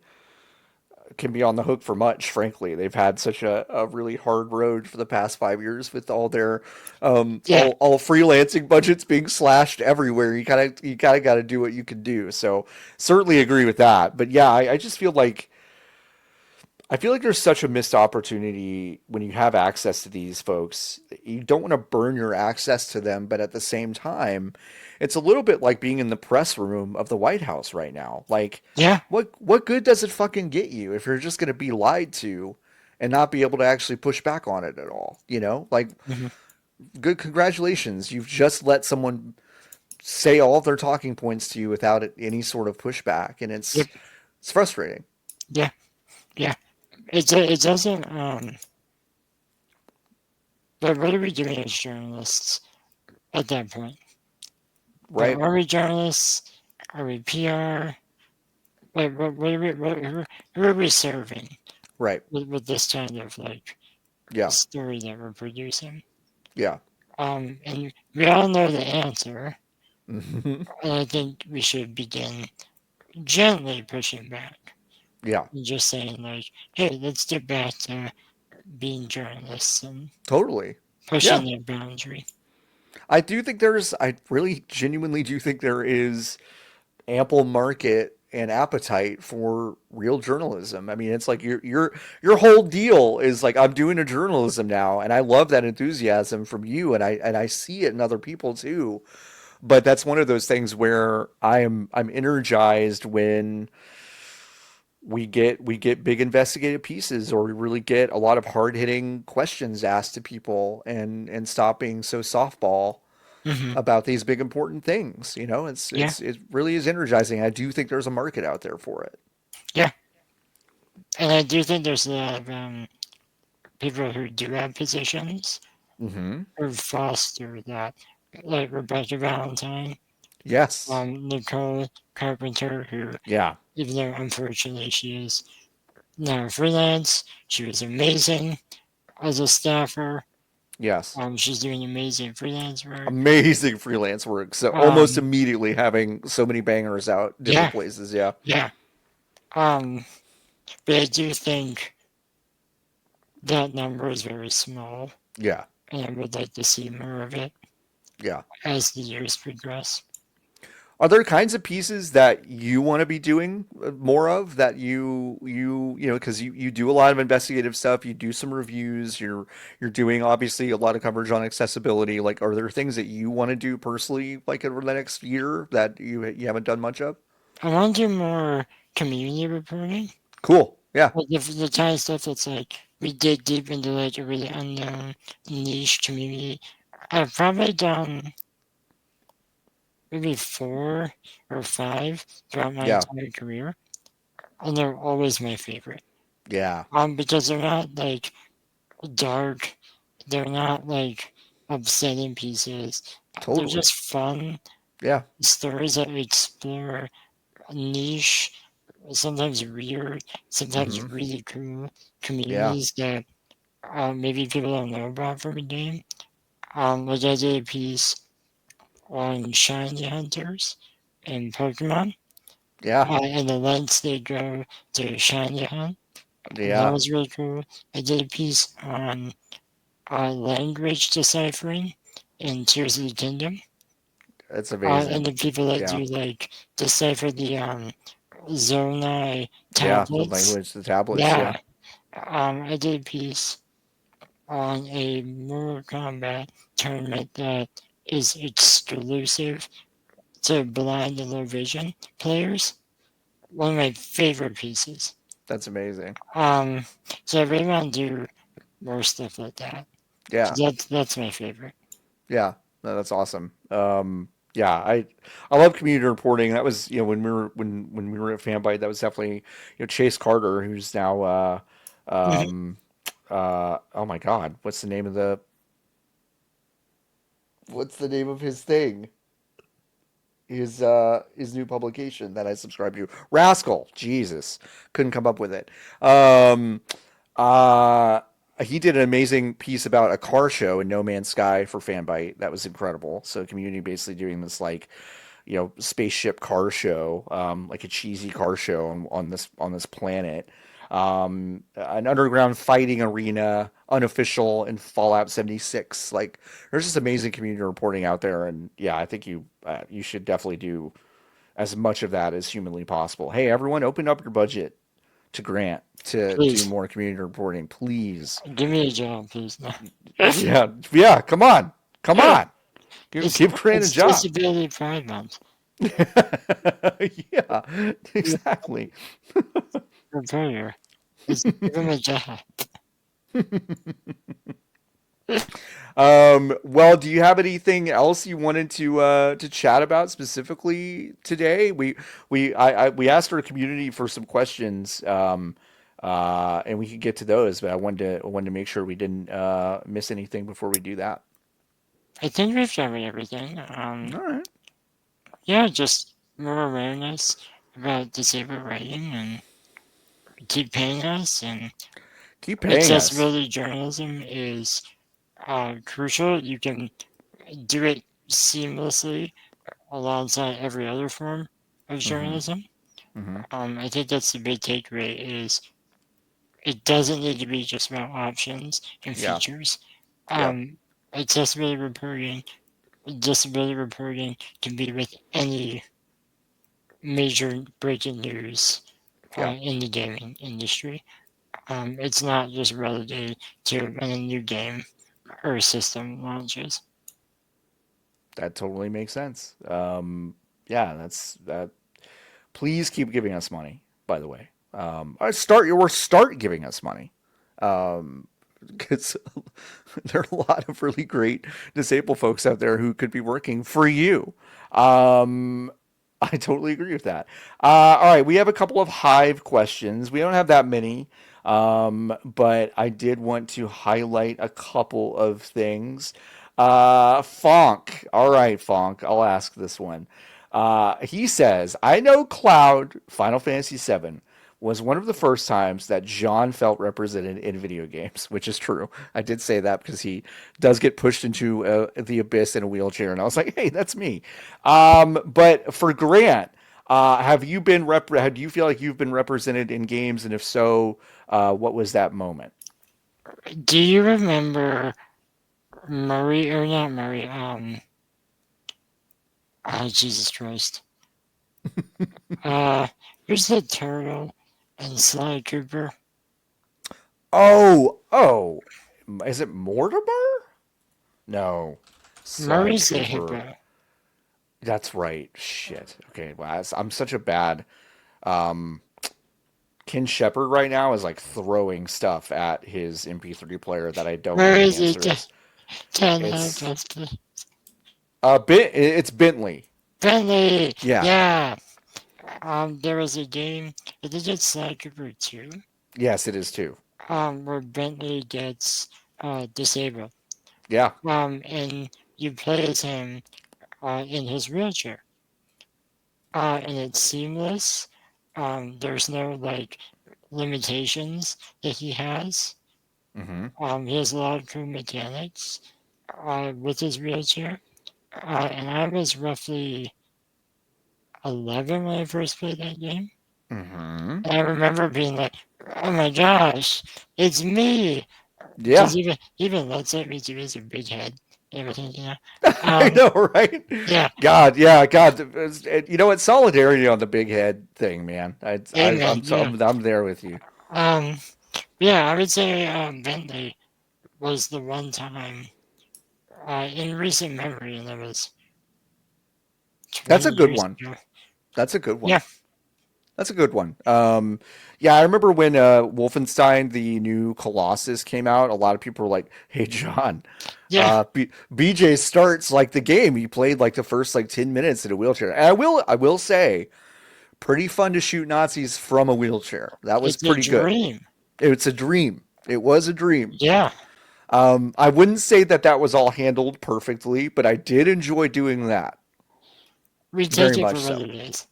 on the hook for much. Frankly, they've had such a really hard road for the past 5 years with all their Yeah. all freelancing budgets being slashed everywhere. You kind of got to do what you can do. So certainly agree with that. But yeah, I just I feel like there's such a missed opportunity when you have access to these folks. You don't want to burn your access to them, but at the same time, it's a little bit like being in the press room of the White House right now. Like, Yeah. what good does it fucking get you if you're just going to be lied to and not be able to actually push back on it at all? You know, like, Hmm. good congratulations, you've just let someone say all of their talking points to you without any sort of pushback, and Yep. it's frustrating, Yeah. Yeah. It doesn't. But what are we doing as journalists at that point? Like, right? are we journalists? Are we PR? Like, what are we? Who are we serving Right. with this kind of like Yeah. story that we're producing? Yeah. And we all know the answer, Hmm. and I think we should begin gently pushing back Yeah. and just saying like, "Hey, let's get back to being journalists and Totally. Yeah. pushing that boundary." I really genuinely do think there is ample market and appetite for real journalism. I mean, it's like your whole deal is like, I'm doing a journalism now, and I love that enthusiasm from you, and I see it in other people too. But that's one of those things where I'm energized we get big investigative pieces, or we really get a lot of hard hitting questions asked to people, and stop being so softball Hmm. about these big important things. Yeah, It really is energizing. I do think there's a market out there for it. yeah, and I do think there's a lot of people who do have positions Mm-hmm. who foster that, like Rebecca Valentine, Yes. Nicole Carpenter, who, Yeah. even though unfortunately she is now freelance, she was amazing as a staffer. Yes. She's doing amazing freelance work. Amazing freelance work. So almost Um, immediately having so many bangers out different yeah, places. Yeah. yeah. Um, but I do think that number is very small, Yeah. and I would like to see more of it Yeah. as the years progress. Are there kinds of pieces that you want to be doing more of, that because you do a lot of investigative stuff, you do some reviews, you're doing obviously a lot of coverage on accessibility. Like, are there things that you want to do personally, like over the next year, that you haven't done much of? I want to do more community reporting. Cool. Yeah. Like the kind of stuff that's like we dig deep into like a really unknown niche community. I've probably done maybe 4 or 5 throughout my Yeah. entire career, and they're always my favorite. Yeah. Because they're not like dark, they're not like upsetting pieces. They're Totally. just fun Yeah. stories that explore a niche, sometimes weird, sometimes Mm-hmm. really cool Yeah. communities that maybe people don't know about from a game. Like I did a piece on shiny hunters in Pokemon, Yeah. and the lengths they go to shiny hunt. That Yeah. was really cool. I did a piece on language deciphering in Tears of the Kingdom, It's and amazing. the people that Yeah. do like decipher the Zonai Yeah. The tablets. language, the tablets. Yeah, Yeah. I did a piece on a Mortal Kombat tournament that is exclusive to blind and low vision players. One of my favorite pieces. That's amazing. Um, so I really want to do more stuff like that. Yeah. So that's my favorite. Yeah, no, that's awesome. Yeah, I love community reporting. That was, when we were at Fanbyte, that was definitely, Chase Carter, who's now um oh my God, what's the name of his thing? His new publication that I subscribe to. Rascal. Jesus. Couldn't come up with it. Um uh he did an amazing piece about a car show in No Man's Sky for Fanbyte. That was incredible. So community basically doing this, like, spaceship car show, like a cheesy car show on this planet. An underground fighting arena, unofficial, in Fallout 76. Like, there's just amazing community reporting out there, and yeah, I think you should definitely do as much of that as humanly possible. Hey, everyone, open up your budget to Grant to do Please more community reporting, please. give me a job, please. No. Yeah, yeah, come on, come on, it's give Grant a it's job. disability Pride Month. Yeah, Yeah, exactly. employer. It's give him a job. Well, do you have anything else you wanted to chat about specifically today? We asked our community for some questions, and we could get to those, but I wanted to make sure we didn't miss anything before we do that. I think we've covered everything. All right, Yeah, just more awareness about disabled writing and keep paying us. And keep paying us. accessibility journalism is crucial. You can do it seamlessly alongside every other form of Mm-hmm. journalism. Mm-hmm. I think that's the big takeaway is it doesn't need to be just about options and Yeah. features. Yep. Um, accessibility reporting, disability reporting can be with any major breaking news Yeah. in the gaming industry. It's not just relegated to when a new game or system launches. That totally makes sense. Yeah, that's that. Please keep giving us money, by the way. Start giving us money. Because there are a lot of really great disabled folks out there who could be working for you. Um, I totally agree with that. All right, we have a couple of Hive questions. We don't have that many, but I did want to highlight a couple of things. Fonk. All right, Fonk. I'll ask this one. He says, I know Cloud, Final Fantasy VII, was one of the first times that John felt represented in video games, which is true. I did say that because he does get pushed into the abyss in a wheelchair, and I was like, "Hey, that's me." But for Grant, have you been do you feel like you've been represented in games, and if so, what was that moment? Do you remember Murray or not Murray? Jesus Christ. Uh, who's the turtle and Sly Cooper? Oh, is it Mortimer? No, Sly Murray's the Cooper. hippo. That's right. Shit. Okay. Well, I'm such a bad um, Ken Shepard right now is like throwing stuff at his MP3 player that I don't know Where the is it? answer is. Can't help It's but It's Bentley. Bentley. Yeah. Yeah. There was a game. I think it's Sly Cooper 2. Yes, it is too. Where Bentley gets disabled. Yeah. And you play as him in his wheelchair. And it's seamless. There's no like limitations that he has. Mm-hmm. He has a lot of cool mechanics with his wheelchair. And I was roughly 11 when I first played that game. Mm-hmm. And I remember being like, oh my gosh, it's me. Yeah. Because even let's say me too is a big head, everything, you know. I Um, know, right? yeah, God, yeah, God. You know what? Solidarity on the big head thing, man. amen, yeah. I'm there with you. Um, yeah, I would say Bentley was the one time in recent memory, and that was That's 20 a good years one. ago. That's a good one. Yeah, That's a good one. Yeah, I remember when Wolfenstein, the new Colossus, came out. A lot of people were like, "Hey, John, yeah, BJ starts like the game. He played like the first like 10 minutes in a wheelchair." And I will say, pretty fun to shoot Nazis from a wheelchair. That was it's a pretty good. dream. It's a dream. It was a dream. Yeah, I wouldn't say that that was all handled perfectly, but I did enjoy doing that we very take it for much what so. it is.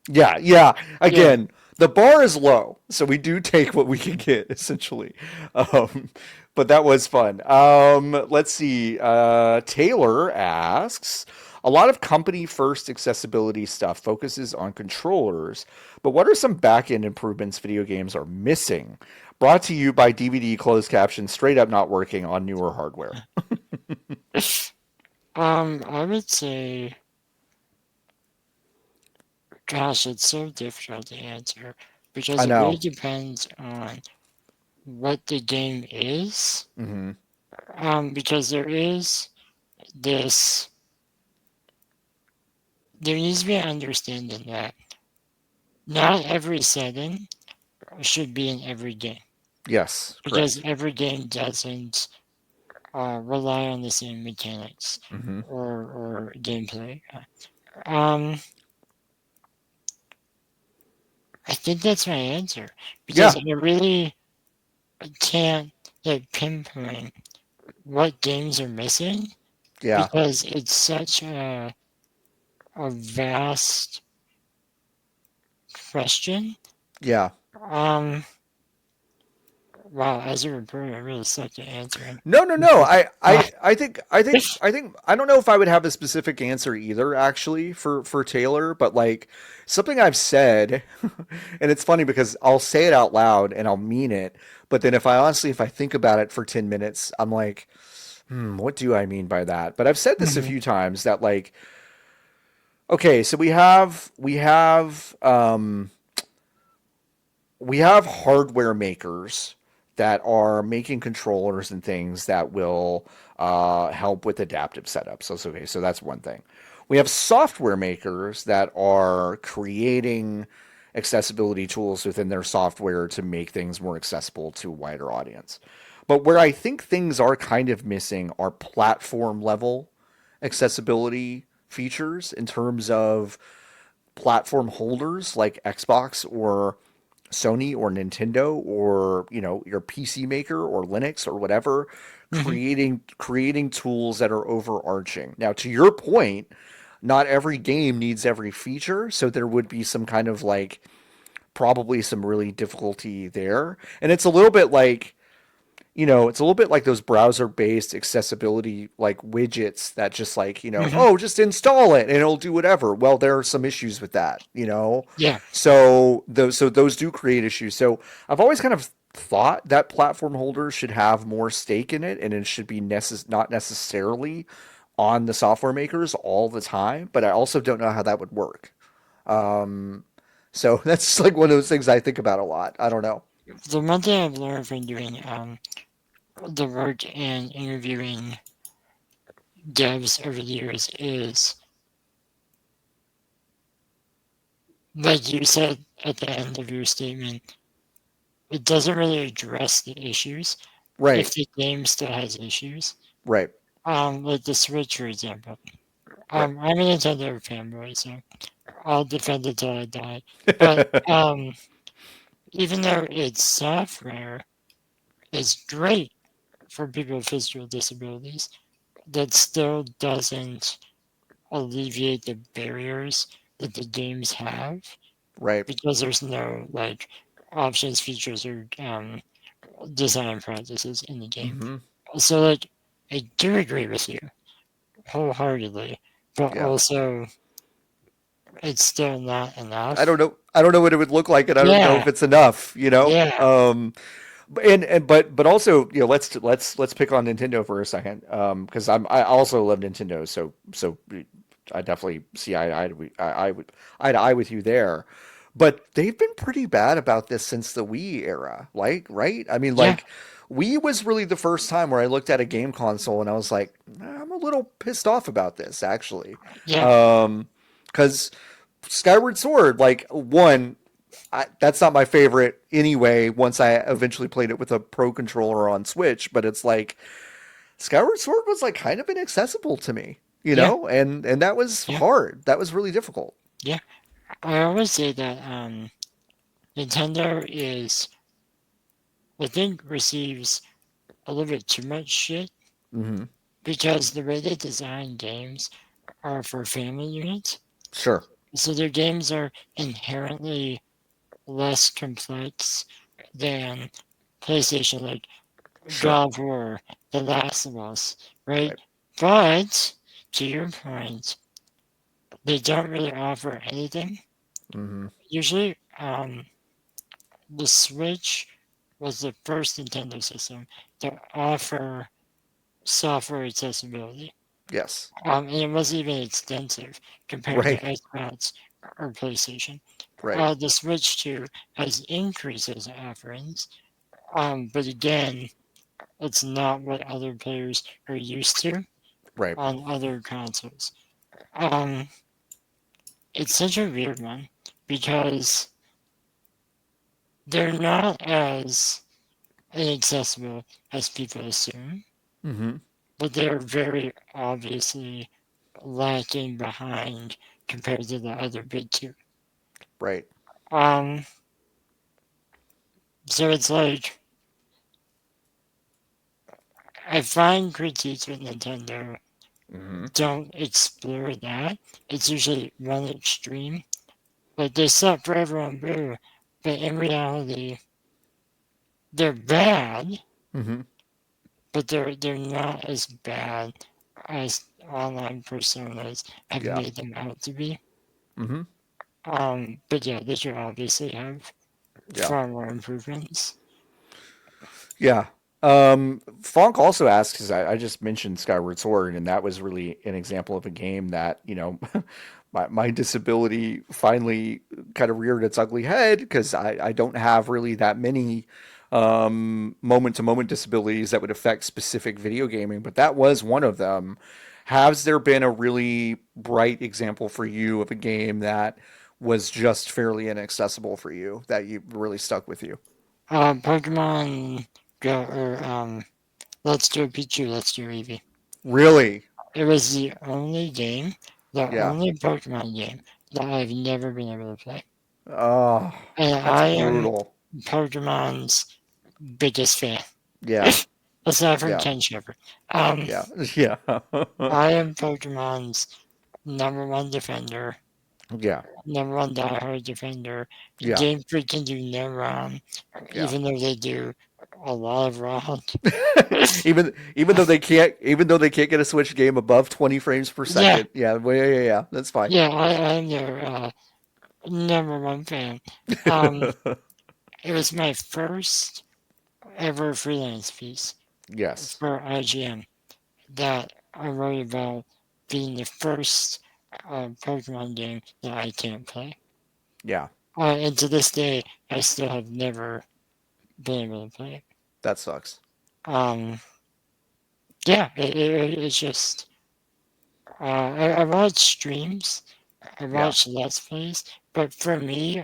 Yeah, yeah. Yeah, Again, the bar is low, so we do take what we can get, essentially. Um, but that was fun. Let's see. Taylor asks, a lot of company first accessibility stuff focuses on controllers, but what are some back end improvements video games are missing? Brought to you by DVD closed caption, straight up not working on newer hardware. I would say, gosh, it's so difficult to answer because I it really know. depends on what the game is. Hmm. Because this, there needs to be an understanding that not every setting should be in every game Yes, because correct. every game doesn't rely on the same mechanics Hmm. or gameplay. Um, I think that's my answer because Yeah, I really can't like pinpoint what games are missing yeah, because it's such a vast question. yeah. Um, wow, as a reporter, I really suck at answering. No, no, no. Uh, I don't know if I would have a specific answer either, actually, for Taylor, but like something I've said, and it's funny because I'll say it out loud and I'll mean it, but then if I think about it for 10 minutes, I'm like, what do I mean by that? But I've said this a mhm, few times that like, okay, so we have hardware makers that are making controllers and things that will help with adaptive setups. So okay, so that's one thing. We have software makers that are creating accessibility tools within their software to make things more accessible to a wider audience. But where I think things are kind of missing are platform level accessibility features in terms of platform holders like Xbox or Sony or Nintendo or your PC maker or Linux or whatever, Hmm. creating tools that are overarching. Now, to your point, not every game needs every feature, so there would be some kind of like probably some really difficulty there. And it's a little bit like those browser-based accessibility like widgets that just like, Hmm. oh, just install it and it'll do whatever. Well, there are some issues with that. Yeah. So those do create issues. So I've always kind of thought that platform holders should have more stake in it and it should be not necessarily on the software makers all the time, but I also don't know how that would work. So that's like one of those things I think about a lot. I don't know. The one thing I've learned from doing the work and interviewing devs over the years is, like you said at the end of your statement, it doesn't really address the issues Right. if the game still has issues. Right. Like the Switch, for example. Right. I'm a Nintendo fanboy, so I'll defend it till I die. But even though its software is great for people with physical disabilities, that still doesn't alleviate the barriers that the games have Right. because there's no like options, features, or design practices in the game. Mm-hmm. So like I do agree with you wholeheartedly, but Yeah. also it's still not I enough. don't know. I don't know what it would look like, and I don't know if Yeah, it's enough. yeah, But also let's pick on Nintendo for a second, because I also love Nintendo, so I definitely see eye to eye with you there. But they've been pretty bad about this since the Wii era, like right? I mean, yeah, like Wii was really the first time where I looked at a game console and I was like, I'm a little pissed off about this actually, yeah, because Skyward Sword, like one, that's not my favorite anyway. Once I eventually played it with a pro controller on Switch, but it's like Skyward Sword was like kind of inaccessible to me, yeah, and that was yeah, hard. That was really difficult. yeah. I always say that Nintendo I think, receives a little bit too much shit Hmm. because the way they design games are for family units. Sure, So their games are inherently less complex than PlayStation, like sure, God of War, The Last of Us, right? right. But to your point, they don't really offer anything. Hmm. Usually, the Switch was the first Nintendo system to offer software accessibility. Yes, And it wasn't even extensive compared to right, Xbox or PlayStation. right, The Switch 2 has increased those offerings, but again, it's not what other players are used to right. on other consoles. Um, it's such a weird one because they're not as inaccessible as people assume, Hmm. but they're very obviously lacking behind compared to the other big two. Right. Um, so it's like I find critiques with Nintendo Hmm. don't explore that. It's usually one extreme. Like they suck for everyone, boo. But in reality, they're bad, Hmm. but they're not as bad as online personas have Yeah. made them out to be. Hmm. But yeah, they should obviously have Yeah. far more improvements. Yeah. Fonk also asks, 'cause I just mentioned Skyward Sword, and that was really an example of a game that, my disability finally kind of reared its ugly head because I don't have really that many moment to moment disabilities that would affect specific video gaming, but that was one of them. Has there been a really bright example for you of a game that was just fairly inaccessible for you that you really stuck with you? Pokemon Go or Let's Do Pichu, Let's Do Eevee. Really? It was the only game, the Yeah. only Pokemon game that I've never been able to play. Oh, And that's I am brutal. Pokemon's biggest fan. Yeah. Aside from Yeah. Ken Shepard. Um, Yeah. Yeah. I am Pokemon's number one defender, Yeah. number one diehard defender. Yeah. Game Freak can do no wrong, Yeah. even though they do a lot of wrong. Even though they can't get a Switch game above 20 frames per Yeah, second. Yeah, well, yeah, that's fine. yeah, I'm their number one fan. Um, it was my first ever freelance piece Yes. for IGN that I wrote about being the first Pokemon game that I can't play. Yeah, And to this day, I still have never been able to play it. that sucks. Um, yeah, it's just I watch streams, I Yeah. watch Let's Plays, but for me,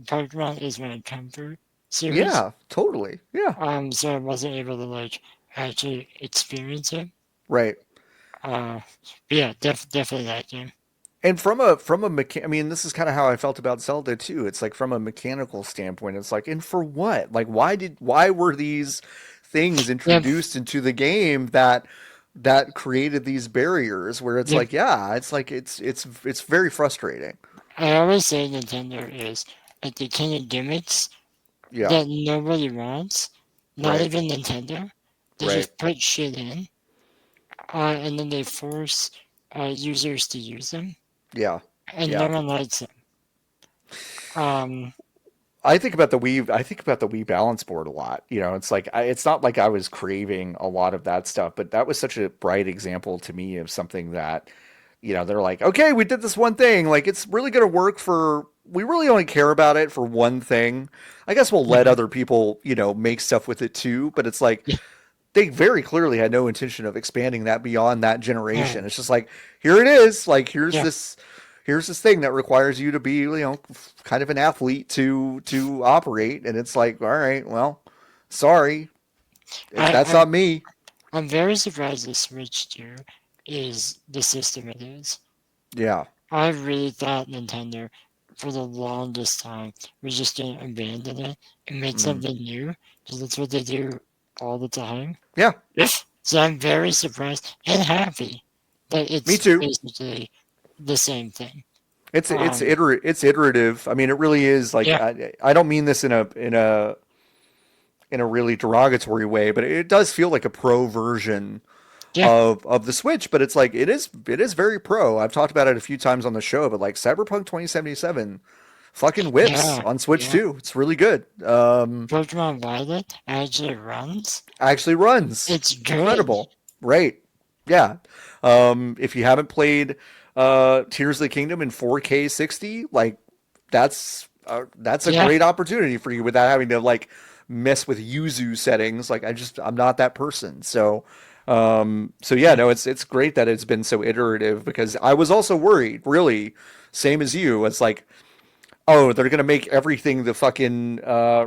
Pokemon is my comfort series. Yeah, totally. Yeah. So I wasn't able to like actually experience it. Right. But yeah, definitely that game. And I mean, this is kind of how I felt about Zelda too. It's like from a mechanical standpoint, it's like, and for what? Like, why were these things Yeah, introduced into the game that created these barriers? Where it's yeah. like, yeah, it's like it's very frustrating. I always say Nintendo is like the king of gimmicks Yeah. that nobody wants. Not Right. even Nintendo. They Right. just put shit in, and then they force users to use them, Yeah. and no Yeah. one likes them. Um, I think about the Wii. I think about the Wii Balance Board a lot. You know, it's like it's not like I was craving a lot of that stuff, but that was such a bright example to me of something that, they're like, okay, we did this one thing. Like, it's really going to work for. We really only care about it for one thing. I guess we'll let mhm, other people, make stuff with it too. But it's like yeah, they very clearly had no intention of expanding that beyond that no, generation. It's just like, here it is. Like, yeah. here's this thing that requires you to be, kind of an athlete to operate. And it's like, all right, well, sorry, I, that's I'm not me. I'm very surprised the Switch 2 is the system it is. Yeah. I really thought Nintendo, for the longest time, was just going to abandon it and make Mm. something new, because that's what they do all the time. Yeah. So I'm very surprised and happy that Me it's too. basically the same thing. It's Um, it's iterative. I mean, it really is. Like, yeah, I don't mean this in a really derogatory way, but it does feel like a pro version yeah, of the Switch, but it's like it is very pro. I've talked about it a few times on the show, but like Cyberpunk 2077 fucking whips yeah, on Switch yeah. too. It's really good. Pokemon Violet actually runs. Actually runs It's good. incredible. Right. Yeah. If you haven't played Tears of the Kingdom in 4K 60, like that's a Yeah, great opportunity for you without having to like mess with Yuzu settings. Like I'm not that person. So yeah, yeah, no, it's great that it's been so iterative because I was also worried, really, same as you. It's like, oh, they're gonna make everything the fucking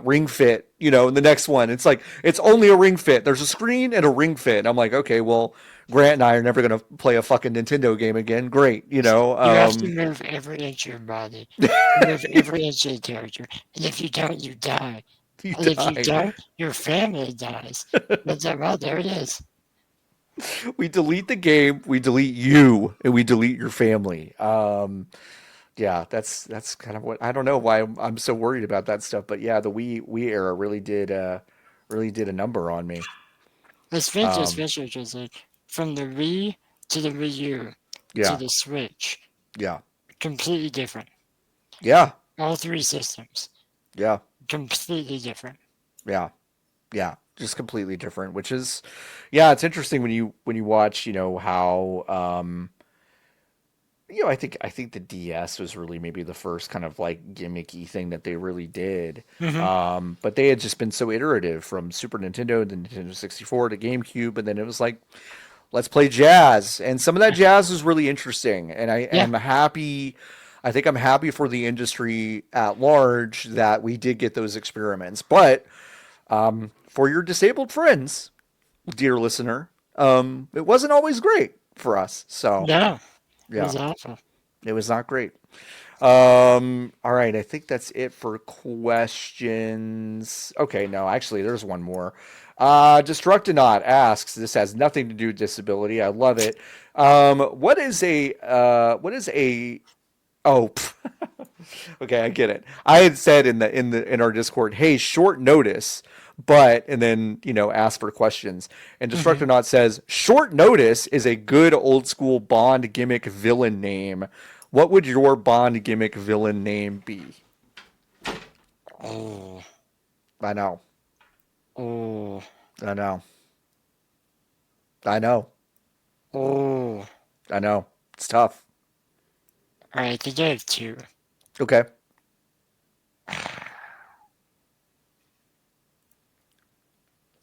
ring fit, in the next one. It's like it's only a ring fit. There's a screen and a ring fit. I'm like, okay, well, Grant and I are never gonna play a fucking Nintendo game again. Great, you have to move every inch of your body. You move every inch of the character. And if you don't, you die. you And if you die. don't, your family dies. That's like, well, there it is. We delete the game, we delete you, and we delete your family. Yeah, that's kind of what I don't know why I'm so worried about that stuff, but yeah, the Wii era really did a number on me. It's fancy, Um, especially because, like, from the Wii to the Wii U to yeah, the Switch, yeah, completely different. yeah, All three systems, yeah, completely different. yeah, yeah, just completely different. Which is, yeah, it's interesting when you watch, how I think the DS was really maybe the first kind of like gimmicky thing that they really did. Hmm. But they had just been so iterative from Super Nintendo to Nintendo 64 to GameCube, and then it was like, let's play jazz. And some of that jazz was really interesting, and I Yeah, am happy. I think I'm happy for the industry at large that we did get those experiments. But for your disabled friends, dear listener, it wasn't always great for us. So No, it yeah, was awful. it was not great. All right, I think that's it for questions. Okay, no, actually, there's one more. Destructinaut asks, this has nothing to do with disability. I love it. What is a oh okay, I get it. I had said in our Discord, hey, short notice, but and then ask for questions. And Hmm. Destructonaut says, short notice is a good old school Bond gimmick villain name. What would your Bond gimmick villain name be? Oh, I know. oh, I know. I know. oh. I know. It's tough. All right, I think I have two. Okay.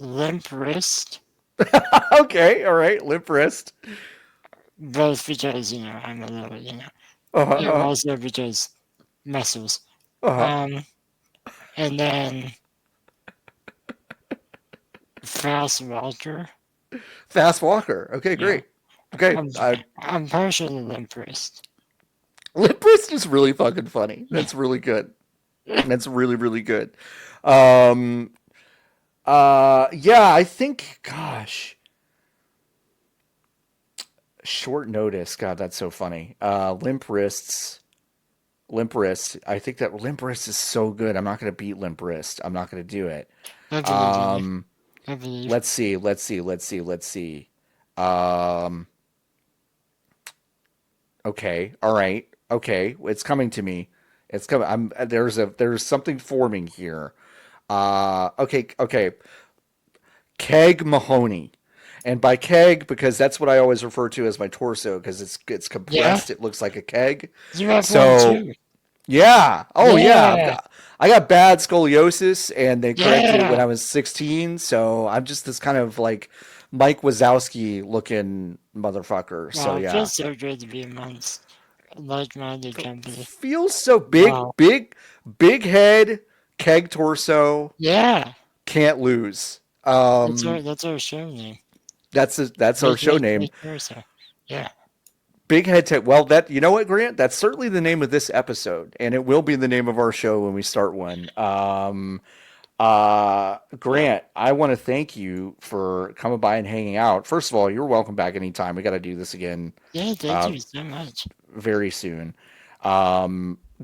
Limp wrist, Okay. All right. Limp wrist. both because I'm a little and Uh-huh. also because muscles. Uh-huh. Um, and then fast walker. Fast walker. Okay, Yeah, great. Okay. I'm I'm partially limp wrist. Limp wrist is really fucking funny. Yeah. That's really good. That's really, really good. Um, yeah, I think, gosh, short notice. God, that's so funny. Limp wrists, limp wrist. I think that limp wrist is so good. I'm not going to beat limp wrist. I'm not going to do it. I believe in you. Um, I believe. let's see. Let's see. Let's see. Let's see. Um, okay. All right. Okay. It's coming to me. It's coming. There's something forming here. Okay. Okay. Keg Mahoney. And by keg, because that's what I always refer to as my torso, because it's Yeah, compressed. It looks like a keg. you have one So too. yeah, oh yeah, Yeah, I got bad scoliosis, and they corrected it when yeah. I was 16. So I'm just this kind of like Mike Wazowski looking motherfucker. So Wow, it yeah, feels so good to be amongst like-minded company. feels so big, Wow. big head, keg torso, Yeah, can't lose. that's our show name. That's our show name. Big torso. Yeah. Big head tech. Well, that you know what, Grant? That's certainly the name of this episode, and it will be the name of our show when we start one. Grant, I want to thank you for coming by and hanging out. First of all, you're welcome back anytime. We got to do this again Yeah, thank uh, you so much. very soon.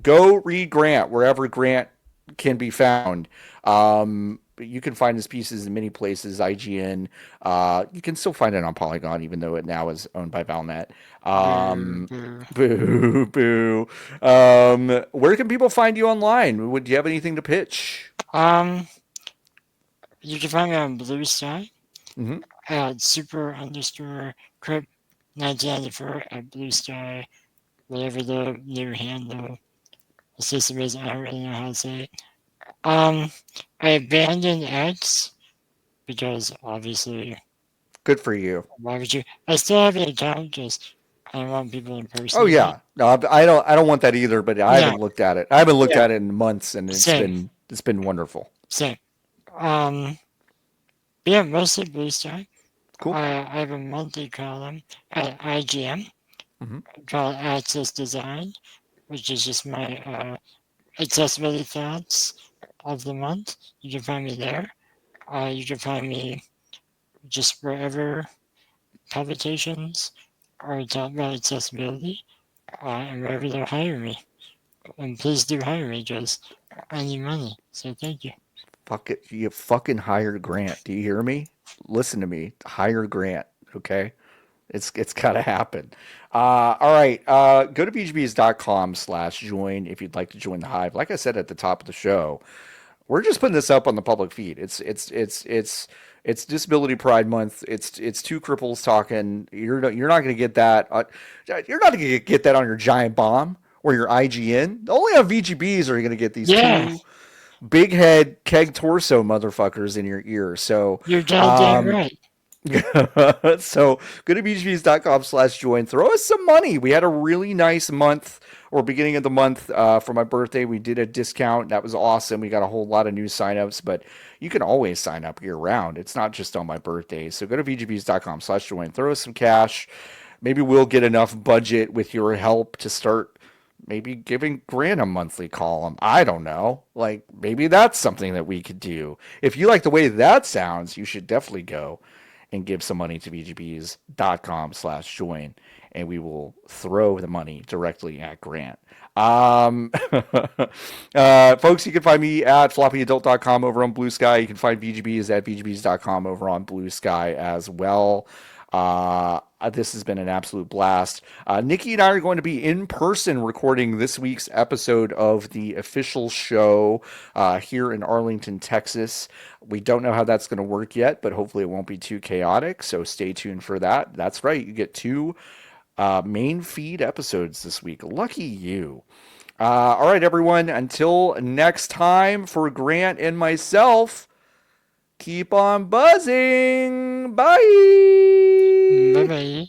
Go read Grant wherever Grant can be found. You can find his pieces in many places, IGN. You can still find it on Polygon, even though it now is owned by Valnet. Boo, boo. Boo, boo. Where can people find you online? Would you have anything to pitch? Um, you can find me on Blue Sky Hmm. at super underscore crip 1994 at Blue Sky, whatever the new handle system is. I don't really know how to say it. Um, I abandoned X because obviously, Good for you. why would you? I still have an account, just I don't want people Oh impersonating it. yeah, no, I don't. I don't want that either. But I No, haven't looked at it. I haven't looked yeah, at it in months, and same, it's been wonderful. same. Um, yeah, mostly Blue Sky. Cool. I have a monthly column at IGM Hmm. called Access Design, which is just my accessibility thoughts of the month. You can find me there. You can find me just wherever publications are talking about accessibility, and wherever they'll hire me. And please do hire me, just I need money. So thank you. Fuck it. You fucking hired Grant. Do you hear me? Listen to me. Hire Grant. Okay. It's gotta happen. All right. Go to VGBees.com/join if you'd like to join the hive. Like I said at the top of the show, we're just putting this up on the public feed. It's Disability Pride Month. It's two cripples talking. You're not going to get that. You're not going to get that on your giant bomb or your IGN. Only on VGBs are you going to get these Yeah, two big head keg torso motherfuckers in your ear. So you're goddamn um, right. so go to bgbs.com/join. Throw us some money. We had a really nice month or beginning of the month for my birthday, we did a discount. That was awesome. We got a whole lot of new signups, but you can always sign up year round. It's not just on my birthday. So go to vgbees.com/join, throw us some cash. Maybe we'll get enough budget with your help to start maybe giving Grant a monthly column. I don't know. Like maybe that's something that we could do. If you like the way that sounds, you should definitely go and give some money to vgbees.com/join, and we will throw the money directly at Grant. Folks, you can find me at floppyadult.com over on Blue Sky. You can find VGBees at vgbees.com over on Blue Sky as well. This has been an absolute blast. Nikki and I are going to be in person recording this week's episode of the official show here in Arlington, Texas. We don't know how that's going to work yet, but hopefully it won't be too chaotic. So stay tuned for that. That's right. You get two main feed episodes this week. Lucky you. All right, everyone. Until next time, for Grant and myself, keep on buzzing. Bye Bye. bye.